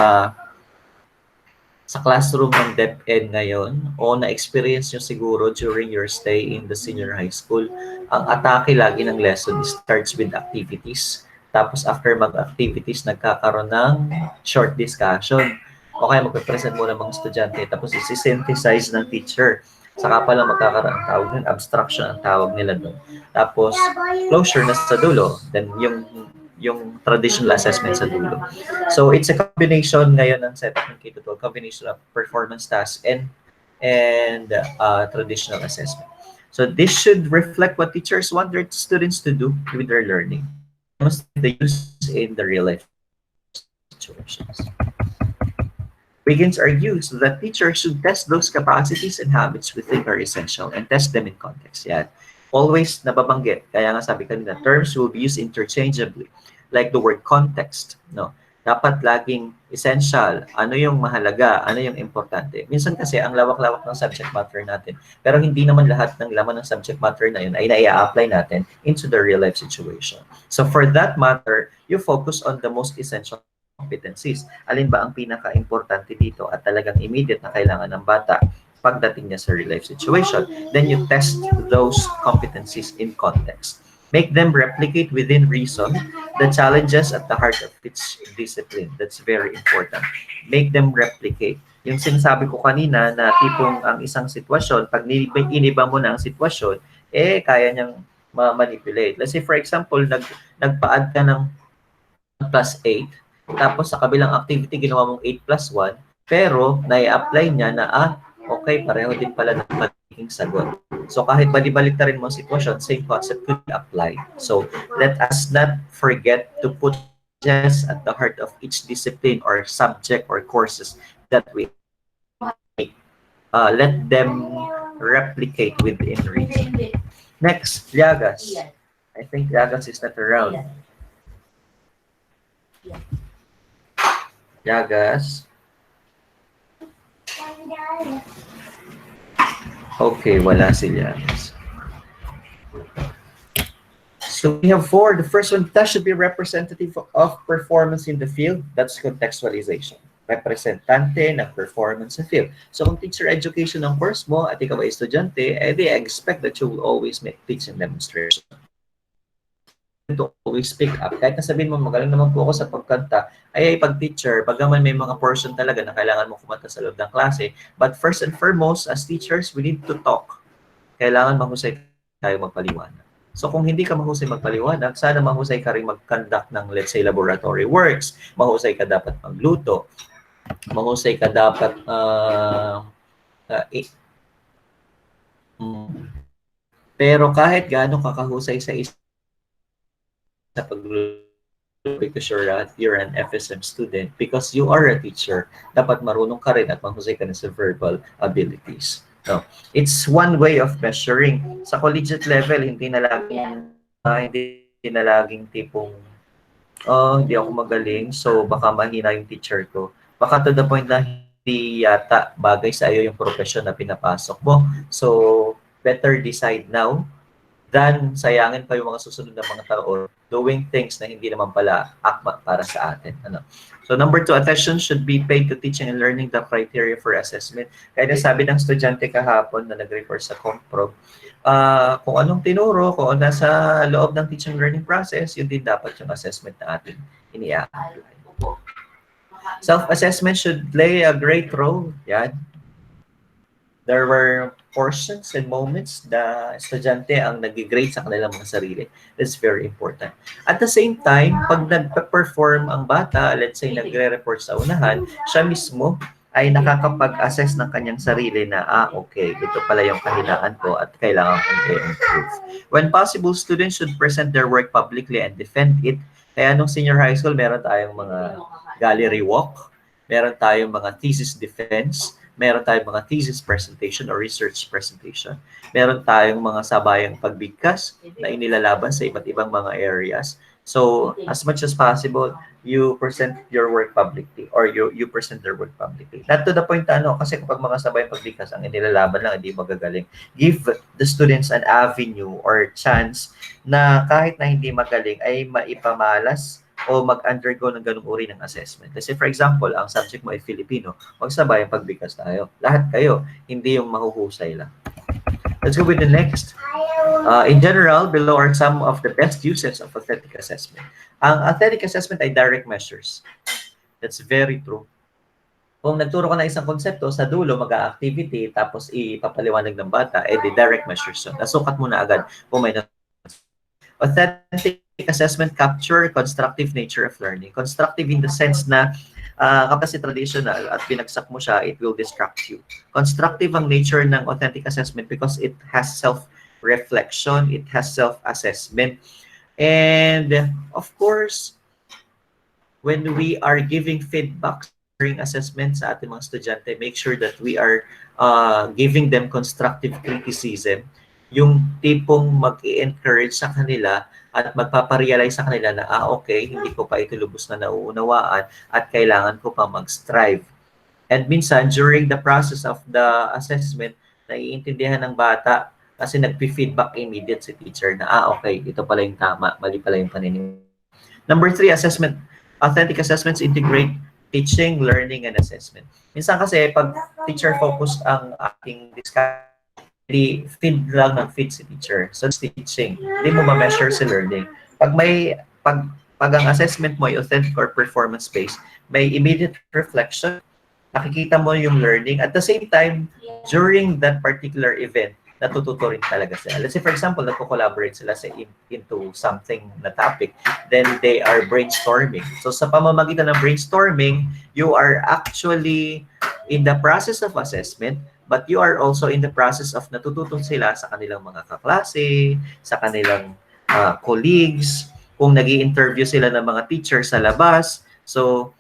classroom ng DepEd ngayon o na-experience nyo siguro during your stay in the senior high school, ang atake lagi ng lesson starts with activities. Tapos after mag-activities, nagkakaroon ng short discussion. O kaya magpe-present muna mga estudyante tapos isi-synthesize ng teacher. Saka pala magkakaroon ang tawag ng abstraction ang tawag nila doon. Tapos closure na sa dulo. Then yung traditional assessment sa dulo. So it's a combination ngayon ng setup ng K-12, combination of performance tasks and traditional assessment. So this should reflect what teachers want their students to do with their learning. Demonstrate the use in the real life situations. Wiggins argues that teachers should test those capacities and habits we think are essential and test them in context. Yan. Always nababanggit. Kaya nga sabi kanina, terms will be used interchangeably. Like the word context. No? Dapat laging essential. Ano yung mahalaga? Ano yung importante? Minsan kasi ang lawak-lawak ng subject matter natin. Pero hindi naman lahat ng laman ng subject matter na yun ay na-apply natin into the real life situation. So for that matter, you focus on the most essential competencies. Alin ba ang pinaka-importante dito at talagang immediate na kailangan ng bata pagdating niya sa real life situation? Then you test those competencies in context. Make them replicate within reason the challenges at the heart of each discipline. That's very important. Make them replicate. Yung sinasabi ko kanina na tipong ang isang sitwasyon, pag iniba mo na ang sitwasyon, kaya niyang ma-manipulate. Let's say, for example, nagpa-add ka ng 1 plus 8, tapos sa kabilang activity ginawa mong 8 plus 1, pero nai-apply niya na, okay, pareho din pala ng magiging sagot. So kahit balibalik na rin mo ang sitwasyon, same concept could be applied. So let us not forget to put just at the heart of each discipline or subject or courses that we let them replicate within reason. Next, Llagas. I think Llagas is not around. Llagas. Okay, wala si Llagas. So we have 4. The first one, that should be representative of performance in the field. That's contextualization. Representante ng performance sa field. So kung teacher education ng course mo at ikaw ay estudyante, they expect that you will always make teaching demonstration. to always speak up. Kahit nasabihin mo, magaling naman po ako sa pagkanta, ay pag teacher, pagkaman may mga portion talaga na kailangan mo kumanta sa loob ng klase. But first and foremost, as teachers, we need to talk. Kailangan mahusay tayo magpaliwanag. So kung hindi ka mahusay magpaliwanag, sana mahusay ka rin mag-conduct ng, let's say, laboratory works. Mahusay ka dapat magluto. Mahusay ka dapat pero kahit gaano ka kahusay sa pagluto, because you're an FSM student, because you are a teacher, dapat marunong ka rin at mahusay ka na sa verbal abilities. No, it's one way of measuring. Sa collegiate level, hindi na laging tipong, hindi ako magaling, so baka mahina yung teacher ko. Baka to the point na hindi yata bagay sa iyo yung profession na pinapasok mo. So, better decide now than sayangin pa yung mga susunod na mga taon doing things na hindi naman pala akma para sa atin. So number 2, attention should be paid to teaching and learning the criteria for assessment. Kaya sabi ng estudyante kahapon na nag-refer sa Comprov, kung anong tinuro, kung nasa loob ng teaching and learning process, yun din dapat yung assessment na atin ini-apply. Self-assessment should play a great role. Yan. There were portions and moments na estudyante ang nag-grade sa kanilang mga sarili. That's very important. At the same time, pag nag-perform ang bata, let's say nagre-report sa unahan, siya mismo ay nakakapag-assess ng kanyang sarili na, okay, ito pala yung kahinaan ko at kailangan kong i-improve. When possible, students should present their work publicly and defend it. Kaya nung senior high school, meron tayong mga gallery walk, meron tayong mga thesis defense, meron tayong mga thesis presentation or research presentation. Meron tayong mga sabayang pagbigkas na inilalaban sa iba't ibang mga areas. So, as much as possible, you present your work publicly or you present their work publicly. Not to the point kasi kapag mga sabayang pagbigkas ang inilalaban lang, hindi magagaling. Give the students an avenue or chance na kahit na hindi magaling ay maipamalas o mag-undergo ng ganung uri ng assessment. Kasi for example, ang subject mo ay Filipino, magsabay ang pagbigkas tayo. Lahat kayo, hindi yung mahuhusay lang. Let's go with the next. In general, below are some of the best uses of authentic assessment. Ang authentic assessment ay direct measures. That's very true. Kung nagturo ka na isang konsepto, sa dulo, mag-activity, tapos ipapaliwanag ng bata, the direct measures yun. Nasukat mo na agad kung may authentic assessment capture constructive nature of learning. Constructive in the sense na kasi traditional at pinagsak mo siya, it will distract you. Constructive ang nature ng authentic assessment because it has self-reflection, it has self-assessment. And of course, when we are giving feedback during assessment sa ating mga estudyante, make sure that we are giving them constructive criticism, yung tipong mag-i-encourage sa kanila at magpaparealize sa kanila na, okay, hindi ko pa ito lubos na nauunawaan at kailangan ko pa mag-strive. And minsan, during the process of the assessment, naiintindihan ng bata kasi nagpi-feedback immediate si teacher na, okay, ito pala yung tama, mali pala yung paniniwala. Number 3, assessment. Authentic assessments integrate teaching, learning, and assessment. Minsan kasi, pag teacher-focused ang ating discussion, hindi feed lang ng feed si teacher. So, it's teaching. Hindi mo ma-measure si learning. Pag ang assessment mo ay authentic or performance-based, may immediate reflection, nakikita mo yung learning. At the same time, during that particular event, natututo rin talaga sila. Let's say, for example, nagko-collaborate sila into something na topic, then they are brainstorming. So, sa pamamagitan ng brainstorming, you are actually in the process of assessment, but you are also in the process of natututo sila sa kanilang mga kaklase, sa kanilang colleagues, kung nag-i-interview sila ng mga teacher sa labas. So,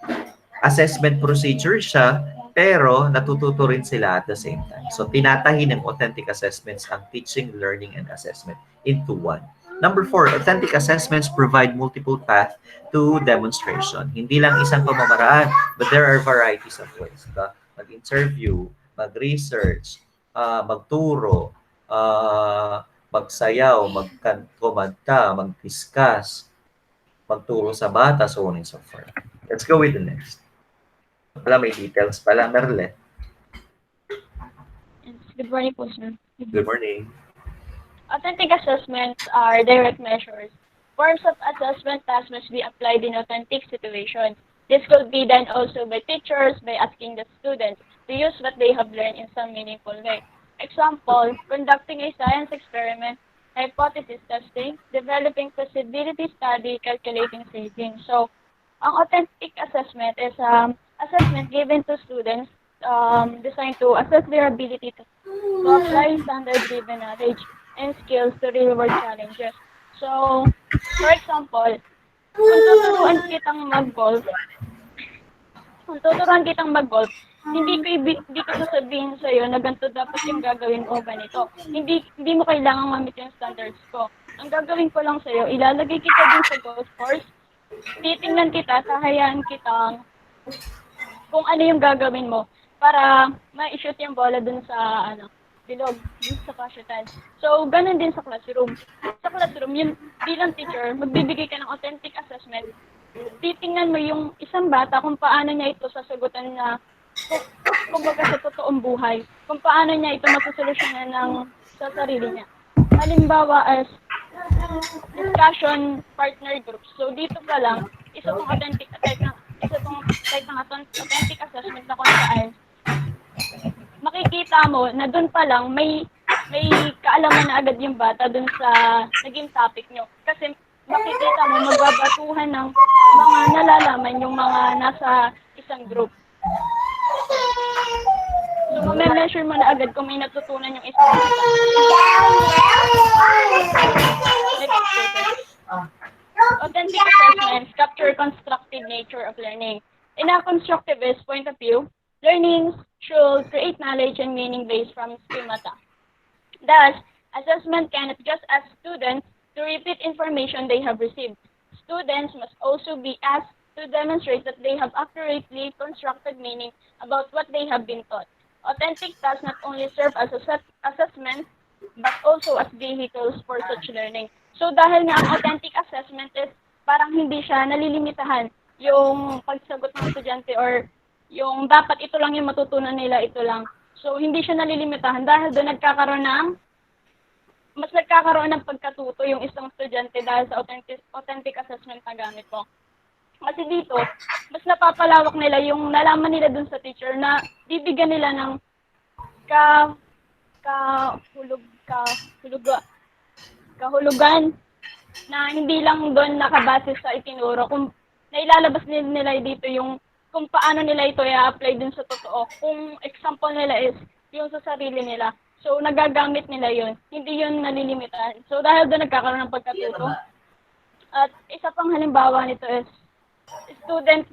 assessment procedure siya, pero natututo rin sila at the same time. So, tinatahi ng authentic assessments ang teaching, learning, and assessment into one. Number 4, authentic assessments provide multiple paths to demonstration. Hindi lang isang pamamaraan, but there are varieties of ways. Mag-interview, mag-research, magturo, magsayaw, kumanta, mag-discuss, magturo sa bata, so on and so forth. Let's go with the next. Wala, may details pala, Merle. Good morning po, sir. Good morning. Authentic assessments are direct measures Forms of assessment tasks must be applied in authentic situations. This could be done also by teachers by asking the students to use what they have learned in some meaningful way. Example, conducting a science experiment, hypothesis testing, developing feasibility study, calculating savings. So, ang authentic assessment is assessment given to students designed to assess their ability to apply standard-driven knowledge and skills to real-world challenges. So, for example, kung tuturuan kitang mag-golf, kung tuturuan kitang mag-golf, hindi ko sasabihin sa iyo na ganito dapat yung gagawin o ganito. Hindi mo kailangang mamit yung standards ko. Ang gagawin ko lang sa iyo, ilalagay kita dun sa golf course, titingnan kita, sahayaan kitang kung ano yung gagawin mo para ma-shoot yung bola dun sa bilog, dun sa kashutan. So, ganun din sa classroom. Sa classroom, yun bilang teacher, magbibigay ka ng authentic assessment. Titingnan mo yung isang bata kung paano niya ito sasagutan na kumbaga sa totoong buhay, kung paano niya ito masosolusyonan sa sarili niya. Halimbawa as discussion partner groups. So dito pa lang, isa tong authentic type ng authentic assessment na kung saan makikita mo na doon pa lang may kaalaman na agad yung bata doon sa naging topic nyo. Kasi makikita mo magbabatuhan ng mga nalalaman yung mga nasa isang group. So, measure mo na agad kung may natutunan yung isang bata. Authentic assessments capture constructive nature of learning. In a constructivist point of view, learning should create knowledge and meaning based from schemata. Thus, assessment cannot just ask students to repeat information they have received. Students must also be asked to demonstrate that they have accurately constructed meaning about what they have been taught. Authentic tasks not only serve as assessment, but also as vehicles for such learning. So dahil nga ang authentic assessment is parang hindi siya nalilimitahan yung pagsagot ng estudyante or yung dapat ito lang yung matutunan nila, ito lang. So hindi siya nalilimitahan dahil doon mas nagkakaroon ng pagkatuto yung isang estudyante dahil sa authentic assessment na gamit mo. Kasi dito, mas napapalawak nila yung nalaman nila dun sa teacher na bibigyan nila ng kahulugan na hindi lang doon nakabase sa itinuro. Kung nailalabas nila dito yung kung paano nila ito i-apply dun sa totoo. Kung example nila is yung sa sarili nila. So, nagagamit nila yun. Hindi yun nalilimitahan. So, dahil doon nagkakaroon ng pagkatuto. At isa pang halimbawa nito is student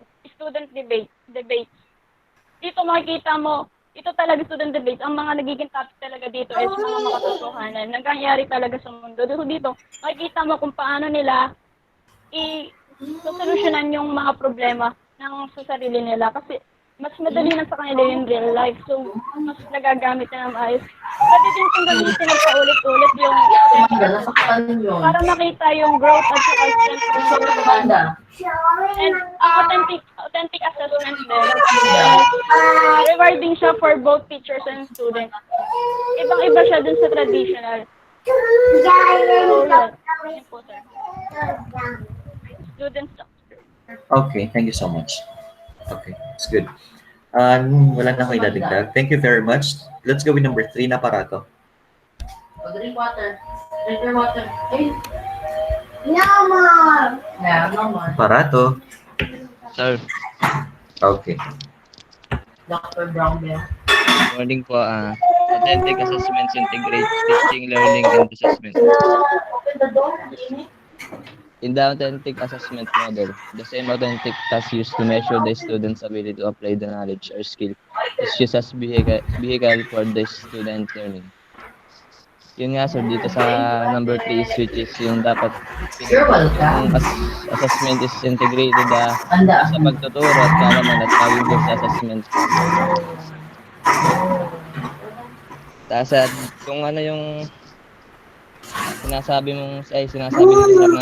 debate. Dito makikita mo, ito talaga student debate. Ang mga nagiging topic talaga dito is mga makatotohanan. Nangyayari talaga sa mundo. So dito, makikita mo kung paano nila i-solusyonan yung mga problema sa sarili nila. Kasi mas madali na sa kanila yung real life. So, mas nagagamit na ng ayos. Pwede din kung gamitin ng paulit-ulit yung para makita yung growth at strength ng student. And authentic assessment din rewarding siya for both teachers and students. Ibang-iba siya dun sa traditional. Student structure. Okay, thank you so much. Okay, it's good. Wala na akong idadagdag. Thank you very much. Let's go with number 3 na parato. Drink water. Drink your water. Hey. No more. Yeah, no more. Parato. Sir, Okay. Dr. Brown Bell. morning po. Authentic assessments integrate teaching, learning, and assessment. Open the door. Jimmy. In the authentic assessment model, the same authentic task used to measure the student's ability to apply the knowledge or skill is used as vehicle for the student learning. Yun nga sir, dito sa number 3 which is yung dapat You're welcome. yung assessment is integrated Anda. sa pagtuturo at kaalaman at tawag din sa assessment. Tapos kung ano yung sinasabi nila sa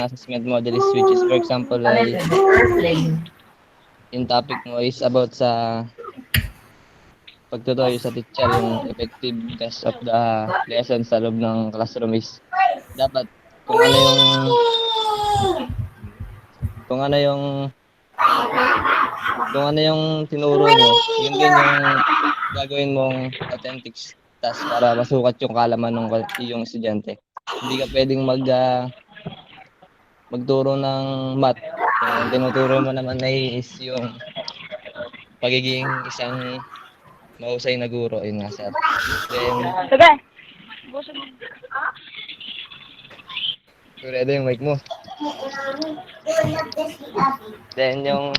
assessment model is which is for example like Airplane. yung topic mo is about sa pagtuturo sa teacher yung effectiveness of the lesson sa loob ng classroom is dapat kung ano yung kung ano yung tinuro mo, yun din yung gagawin mong authentic task para masukat yung kaalaman ng yung estudyante. Hindi ka pwedeng magturo ng math kung ang tinuturo mo naman ay is yung pagiging isang mahusay na guro, yun nga sir. Then, Sige. Buso mo. ready yung mic mo. Then yung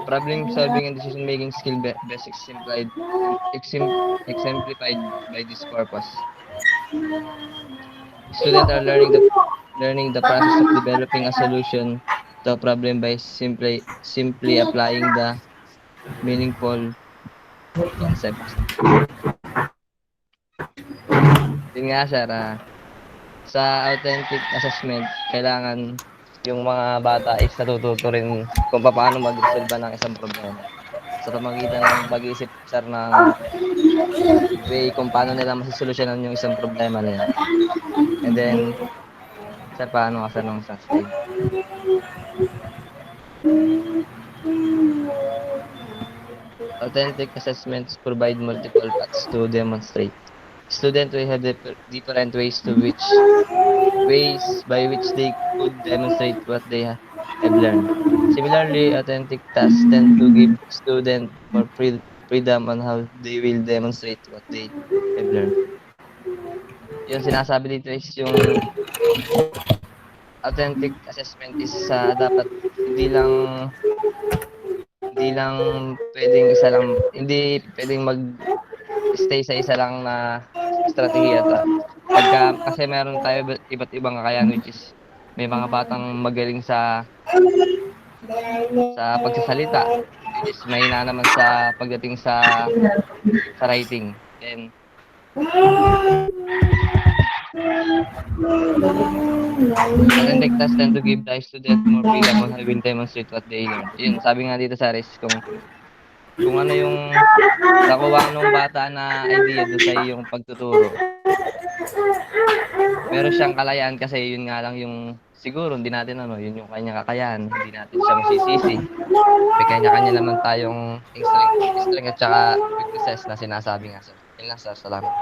problem solving and decision making skill best exemplified by this purpose. Students are learning the process of developing a solution to a problem by simply applying the meaningful concepts. Yun nga sir, sa authentic assessment, kailangan yung mga bata is natututo rin kung paano mag-resolve ng isang problema. Sa pamagitan ng pag-iisip sir ng way kung paano nila masisolusyonan yung isang problema na yan. And then, sir, paano ka sir ng isang slide? Authentic assessments provide multiple paths to demonstrate. Students will have different ways by which they could demonstrate what they have learned. Similarly, authentic tasks tend to give students more freedom on how they will demonstrate what they have learned. Yung sinasabi dito is yung authentic assessment is dapat hindi pwedeng mag-stay sa isa lang na strategiya. Kasi meron tayo iba't ibang kakayahan, which is may mga batang magaling sa pagsasalita, which is mahina naman sa pagdating sa writing. Then authentic tasks tend to give the student more freedom on how they will demonstrate what they learn. Yun, sabi nga dito sa RIS, kung ano yung nakuha ng bata na idea doon sa iyong pagtuturo, meron siyang kalayaan kasi yun nga lang yung siguro hindi natin yun yung kanyang kakayahan, hindi natin siya masisisi. May kanya-kanya naman tayong strength at saka weaknesses na sinasabi nga sir. Yun lang sir, salamat.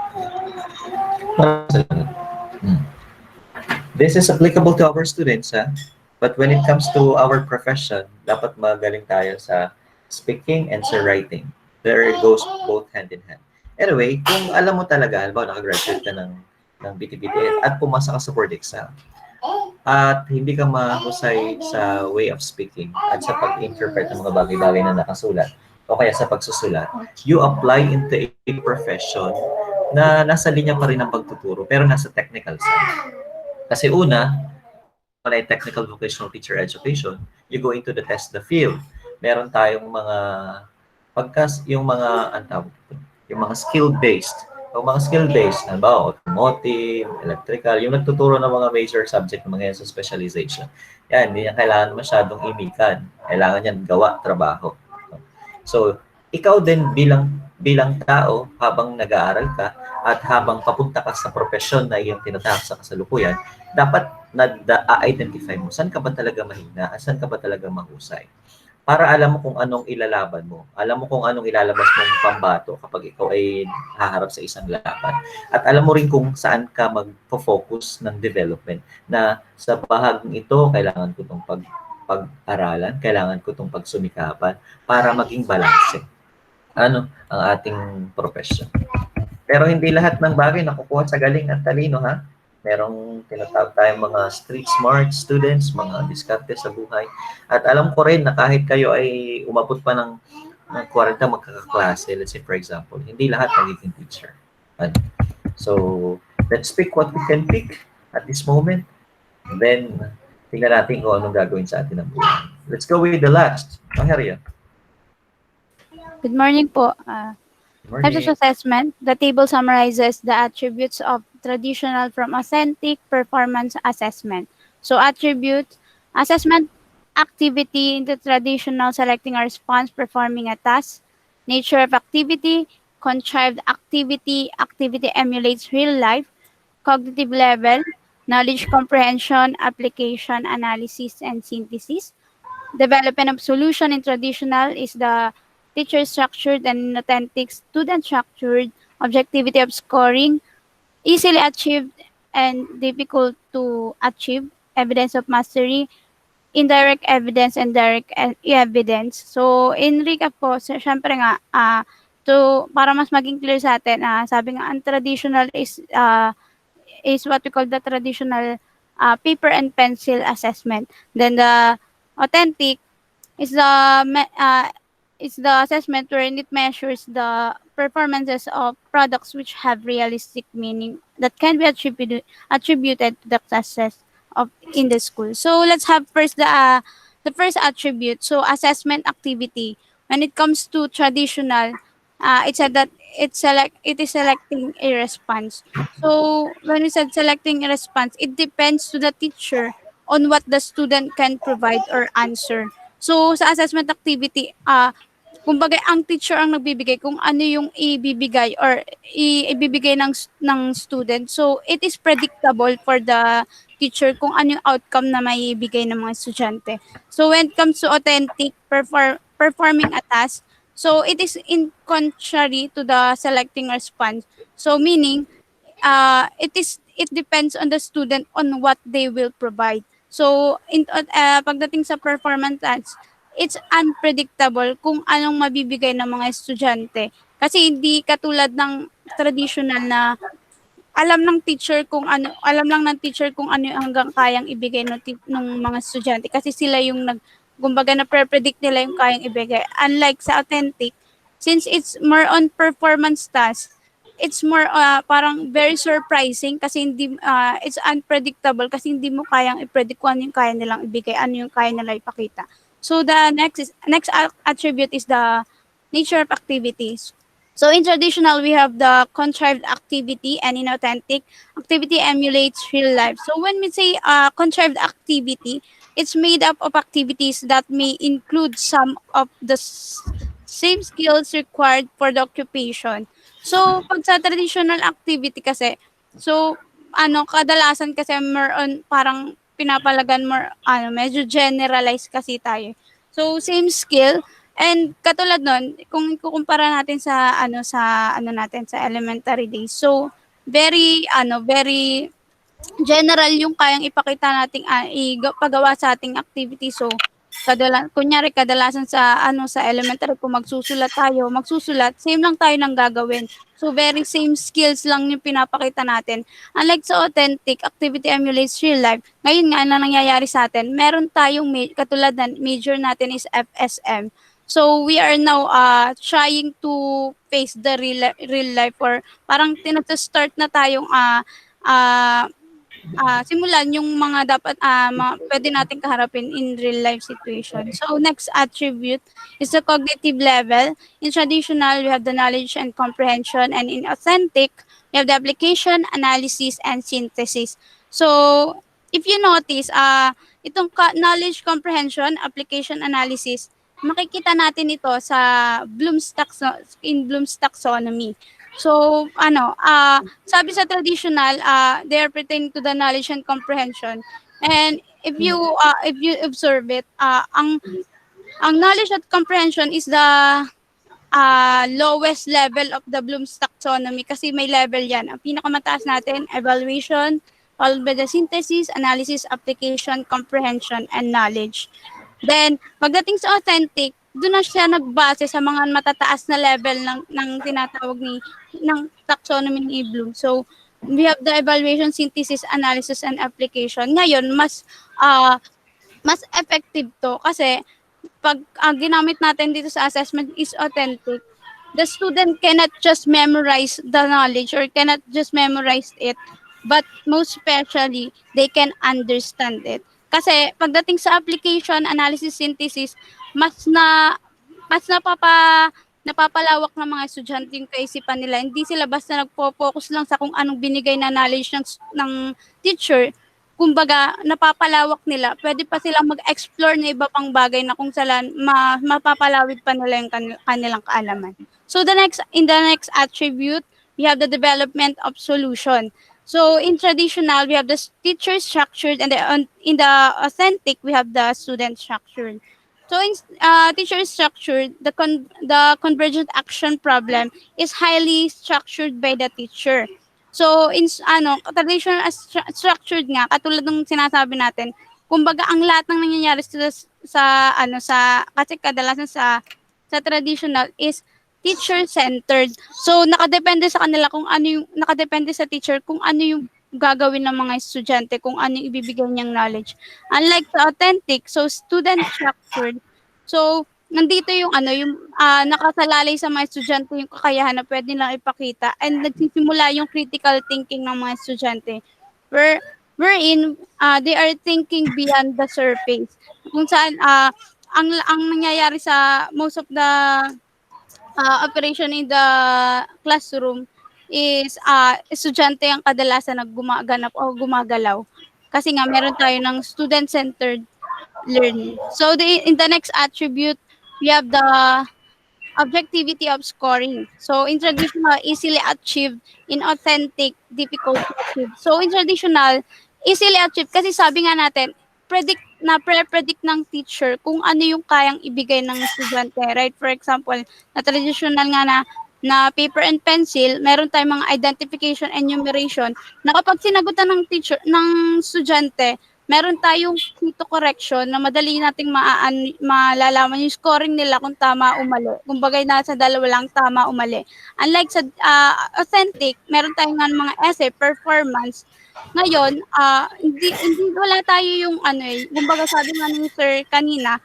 This is applicable to our students, but when it comes to our profession, dapat magaling tayo sa speaking and sa writing. There it goes both hand in hand. Anyway, kung alam mo talaga, halimbawa nakagraduate ka ng BTVTED at pumasa ka sa board exam, at hindi ka mahusay sa way of speaking at sa pag-interpret ng mga bagay-bagay na nakasulat o kaya sa pagsusulat, you apply into a profession na nasa linya pa rin ng pagtuturo pero nasa technical side. Kasi una, wala yung technical vocational teacher education, you go into the test the field. Meron tayong mga yung mga skill-based. Yung mga skill-based, automotive, electrical, yung nagtuturo ng mga major subject ng mga sa specialization. Yan, hindi niya kailangan masyadong imikan. Kailangan niyan gawa, trabaho. So, ikaw din bilang tao, habang nag-aaral ka at habang papunta ka sa profesyon na iyong tinatahak sa kasalukuyan, dapat na-identify mo saan ka ba talaga mahina at saan ka ba talaga mahusay. Para alam mo kung anong ilalaban mo. Alam mo kung anong ilalabas mong pambato kapag ikaw ay haharap sa isang laban. At alam mo rin kung saan ka mag-focus ng development. Na sa bahaging ito, kailangan ko itong pag-aralan, kailangan ko itong pagsumikapan para maging balanse. Ang ating profession. Pero hindi lahat ng bagay nakukuha sa galing at talino, ha? Merong tinatawag tayong mga street smart students, mga diskarte sa buhay. At alam ko rin na kahit kayo ay umabot pa ng 40 magkakaklase, let's say for example, hindi lahat magiging teacher. So, let's pick what we can pick at this moment. Then, tingnan natin kung anong gagawin sa atin ng buhay. Let's go with the last. Maharia. Good morning po. Types of assessment. The table summarizes the attributes of traditional from authentic performance assessment. So attributes, assessment activity in the traditional, selecting a response, performing a task. Nature of activity, contrived activity, activity emulates real life. Cognitive level, knowledge comprehension, application, analysis, and synthesis. Development of solution in traditional is the teacher structured and authentic student structured, objectivity of scoring, easily achieved and difficult to achieve, evidence of mastery, indirect evidence and direct evidence. So, in recap po, syempre nga, para mas maging clear sa atin, sabi nga, ang traditional is what we call the traditional paper and pencil assessment. Then the authentic is is the assessment wherein it measures the performances of products which have realistic meaning that can be attributed to the success of in the school. So let's have first the first attribute. So assessment activity. When it comes to traditional, it said that it is selecting a response. So when we said selecting a response, it depends to the teacher on what the student can provide or answer. So sa assessment activity, kumbaga ang teacher ang nagbibigay kung ano yung ibibigay or ibibigay ng student. So it is predictable for the teacher kung ano yung outcome na may ibigay ng mga estudyante. So when it comes to authentic performing a task, so it is in contrary to the selecting response. So meaning it depends on the student on what they will provide. So pagdating sa performance tasks, it's unpredictable kung anong mabibigay ng mga estudyante. Kasi hindi katulad ng traditional na alam lang ng teacher kung ano yung hanggang kayang ibigay ng mga estudyante kasi sila yung kumbaga na predict nila yung kayang ibigay. Unlike sa authentic, since it's more on performance task, it's more parang very surprising kasi hindi it's unpredictable kasi hindi mo kayang i-predict kung ano yung kaya nilang ibigay, ano yung kaya nila ipakita. So the next attribute is the nature of activities. So in traditional, we have the contrived activity, and in authentic, activity emulates real life. So when we say contrived activity, it's made up of activities that may include some of the same skills required for the occupation. So pag sa traditional activity kasi, so kadalasan kasi more on parang pinapalagan more medyo generalized kasi tayo. So same skill. And katulad nun, kung ikukumpara natin sa natin sa elementary days. So very general yung kayang ipakita nating pagawa sa ating activity. So kunyari kadalasan sa elementary kung magsusulat, same lang tayo ng gagawin. So very same skills lang yung pinapakita natin. Unlike sa authentic, activity emulates real life. Ngayon nga na nangyayari sa atin, meron tayong katulad na major natin is FSM. So we are now trying to face the real life or parang start na tayong simulan yung mga dapat pwede nating kaharapin in real life situation. So next attribute is the cognitive level. In traditional, we have the knowledge and comprehension, and in authentic, we have the application, analysis, and synthesis. So if you notice, itong knowledge comprehension, application, analysis, makikita natin ito sa Bloom's taxonomy. So, sabi sa traditional, they are pertaining to the knowledge and comprehension. And if you observe it, ang knowledge and comprehension is the lowest level of the Bloom's taxonomy kasi may level yan. Ang pinakamataas natin, evaluation, followed by the synthesis, analysis, application, comprehension, and knowledge. Then, pagdating sa authentic, doon na siya nagbase sa mga matataas na level ng tinatawag ng taxonomy ni Bloom. So, we have the evaluation, synthesis, analysis, and application. Ngayon, mas effective to kasi pag ginamit natin dito sa assessment is authentic, the student cannot just memorize the knowledge or cannot just memorize it, but most especially, they can understand it. Kasi pagdating sa application, analysis, synthesis, mas napapalawak ng mga estudyante yung kaisipan nila. Hindi sila basta nagpo-focus lang sa kung anong binigay na knowledge ng teacher. Kumbaga, napapalawak nila. Pwede pa silang mag-explore na iba pang bagay na kung saan mapapalawig pa nila yung kanilang kaalaman. So in the next attribute, we have the development of solution. So in traditional, we have the teacher structured, and in the authentic, we have the student structured. So in teacher structured, the convergent action problem is highly structured by the teacher. So in traditional structured nga, katulad ng sinasabi natin, kumbaga ang lahat ng nangyayari kasi kadalasan sa traditional is teacher centered. So nakadepende sa kanila kung ano yung nakadepende sa teacher kung ano yung gagawin ng mga estudyante, kung ano yung ibibigay niyang knowledge. Unlike sa authentic, so student structured. So nandito yung nakasalalay sa mga estudyante yung kakayahan na pwede nilang ipakita, and nagsisimula yung critical thinking ng mga estudyante. Wherein they are thinking beyond the surface. Kung saan ang nangyayari sa most of the operation in the classroom is estudyante ang kadalasan na gumaganap o gumagalaw. Kasi nga meron tayo ng student-centered learning. So in the next attribute, we have the objectivity of scoring. So in traditional, easily achieved. In authentic, difficult to achieve. So in traditional, easily achieved kasi sabi nga natin, pre-predict ng teacher kung ano yung kayang ibigay ng estudyante, right? For example, na traditional nga na paper and pencil, meron tayong mga identification and enumeration na kapag sinagutan ng teacher, ng estudyante, meron tayong to correction na madali nating malalaman yung scoring nila kung tama o mali. Kumbaga nasa dalawa lang, tama o mali. Unlike sa authentic, meron tayong mga essay, performance. Ngayon, hindi wala tayo yung kumbaga sabi nga ni Sir kanina,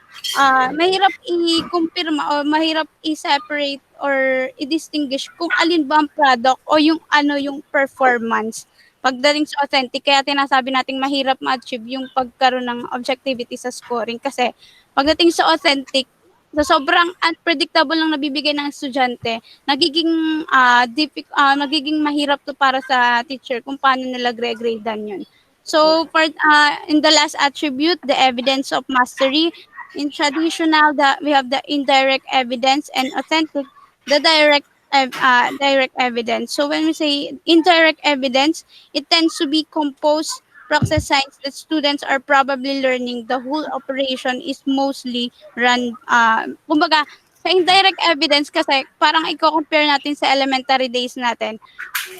mahirap i-kumpirma o mahirap i-separate or i-distinguish kung alin ba ang product o yung yung performance pagdating sa authentic. Kaya tinasabi nating mahirap ma-achieve yung pagkaroon ng objectivity sa scoring kasi pagdating sa authentic, sa sobrang unpredictable lang nabibigay ng estudyante, nagiging mahirap to para sa teacher kung paano nila grade-gradean yun. So, in the last attribute, the evidence of mastery. In traditional, we have the indirect evidence, and authentic, the direct evidence. So when we say indirect evidence, it tends to be composed process science that students are probably learning. The whole operation is mostly run, kumbaga, sa indirect evidence kasi parang i-compare natin sa elementary days natin.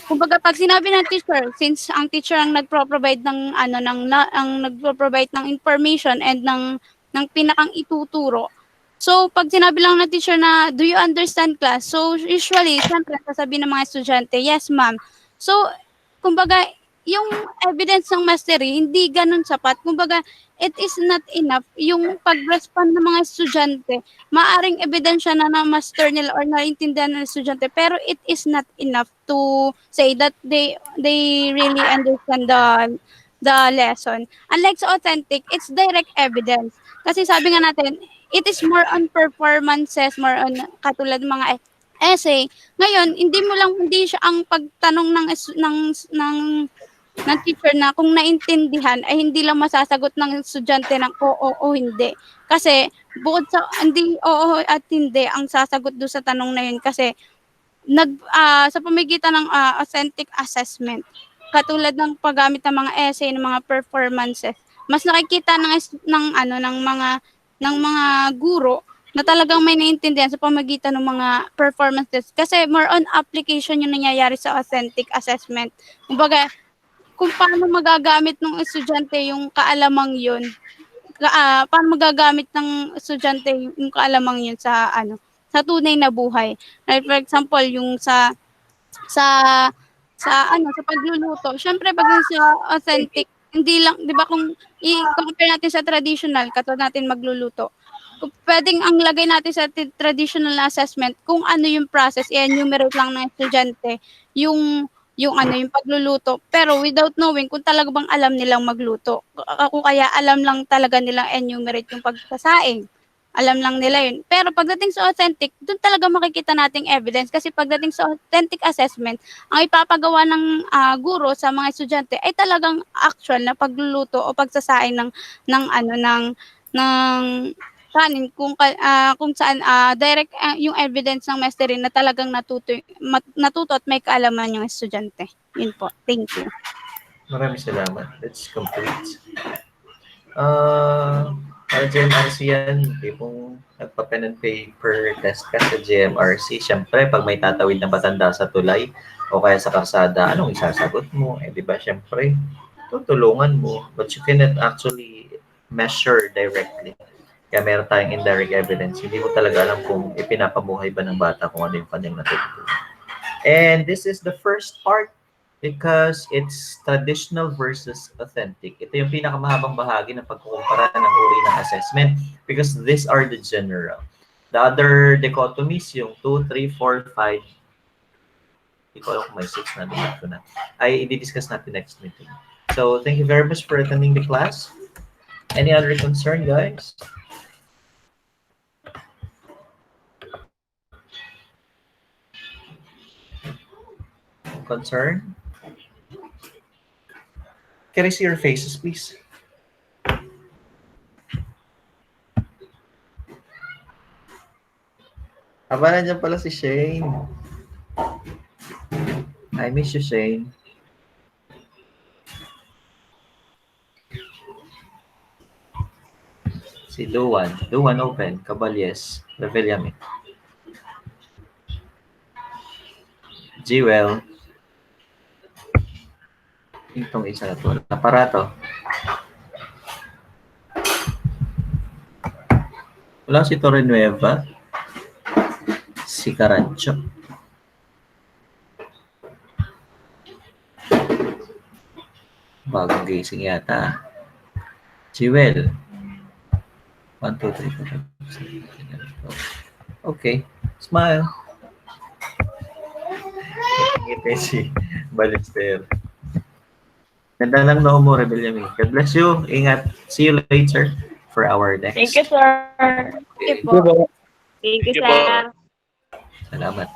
Kumbaga pag sinabi ng teacher, since ang teacher ang nagpro-provide ng nagpro-provide ng information and ng pinakang ituturo. So, pag sinabi lang ng teacher na, do you understand class? So, usually, siyempre, sasabihin ng mga estudyante, yes, ma'am. So, kumbaga, yung evidence ng mastery, hindi ganun sapat. Kumbaga, it is not enough. Yung pag-respond ng mga estudyante, maaring ebidensya na na-master nila or naintindihan ng estudyante, pero it is not enough to say that they really understand the lesson. Unlike sa authentic, it's direct evidence. Kasi sabi nga natin, it is more on performances, more on katulad ng mga essay. Ngayon, hindi siya ang pagtanong ng teacher na kung naintindihan ay hindi lang masasagot ng estudyante ng oo o hindi. Kasi bukod sa hindi oo at hindi ang sasagot do sa tanong na yun kasi sa pamamagitan ng authentic assessment, katulad ng paggamit ng mga essay, ng mga performances, mas nakikita ng mga guro na talagang may naintindihan sa pamamagitan ng mga performances kasi more on application yung nangyayari sa authentic assessment. Kumbaga, kung paano magagamit ng estudyante yung kaalamang yun, paano magagamit ng estudyante yung kaalamang yun sa tunay na buhay. Like for example, yung sa pagluluto. Syempre pag sa authentic, hindi lang, 'di ba, kung i-compare natin sa traditional, katulad natin magluluto. Pwedeng ang lagay natin sa traditional na assessment kung ano yung process, i-enumerate lang ng estudyante yung pagluluto, pero without knowing kung talaga bang alam nilang magluto. Kung kaya alam lang talaga nilang enumerate yung pagsasaing. Alam lang nila yun. Pero pagdating sa authentic, doon talaga makikita nating evidence kasi pagdating sa authentic assessment, ang ipapagawa ng guro sa mga estudyante ay talagang actual na pagluluto o pagsasaing ng kanin kung saan direct yung evidence ng mastery na talagang natuto at may kaalaman yung estudyante. Yun po. Thank you. Maraming salamat. Let's complete. Para GMRC yan, tipong nagpa-pen and paper test ka sa GMRC. Siyempre, pag may tatawid na matanda sa tulay o kaya sa karsada, anong isasagot mo? Di ba, siyempre, tutulungan mo. But you cannot actually measure directly. Kaya meron tayong indirect evidence. Hindi mo talaga alam kung ipinapamuhay ba ng bata kung ano yung kanyang natutunan. And this is the first part because it's traditional versus authentic. Ito yung pinakamahabang bahagi ng pagkukumpara ng uri ng assessment because these are the general. The other dichotomies, yung 2, 3, 4, 5, hindi ko alam kung may 6 na, ko na, ay i-discuss natin next meeting. So, thank you very much for attending the class. Any other concern, guys? Concern? Can I see your faces, please? Aba, nandiyan pala si Shane. I miss you, Shane. Si Duan. Duan open. Caballes. Revellame. Jewel. Itong isa na to. Aparato. Wala si Torre Nueva. Si Carancho. Bagong gising yata. Jewel. 1, 2, 3, 4, 5, 6, 7, 8, 9, 10. Okay. Smile. Ngiti si Balister. Ganda lang no mo, Rebellion. God bless you. Ingat. See you later for our next. Thank you, sir. Thank you po. Thank you, Thank you po. sir. Salamat.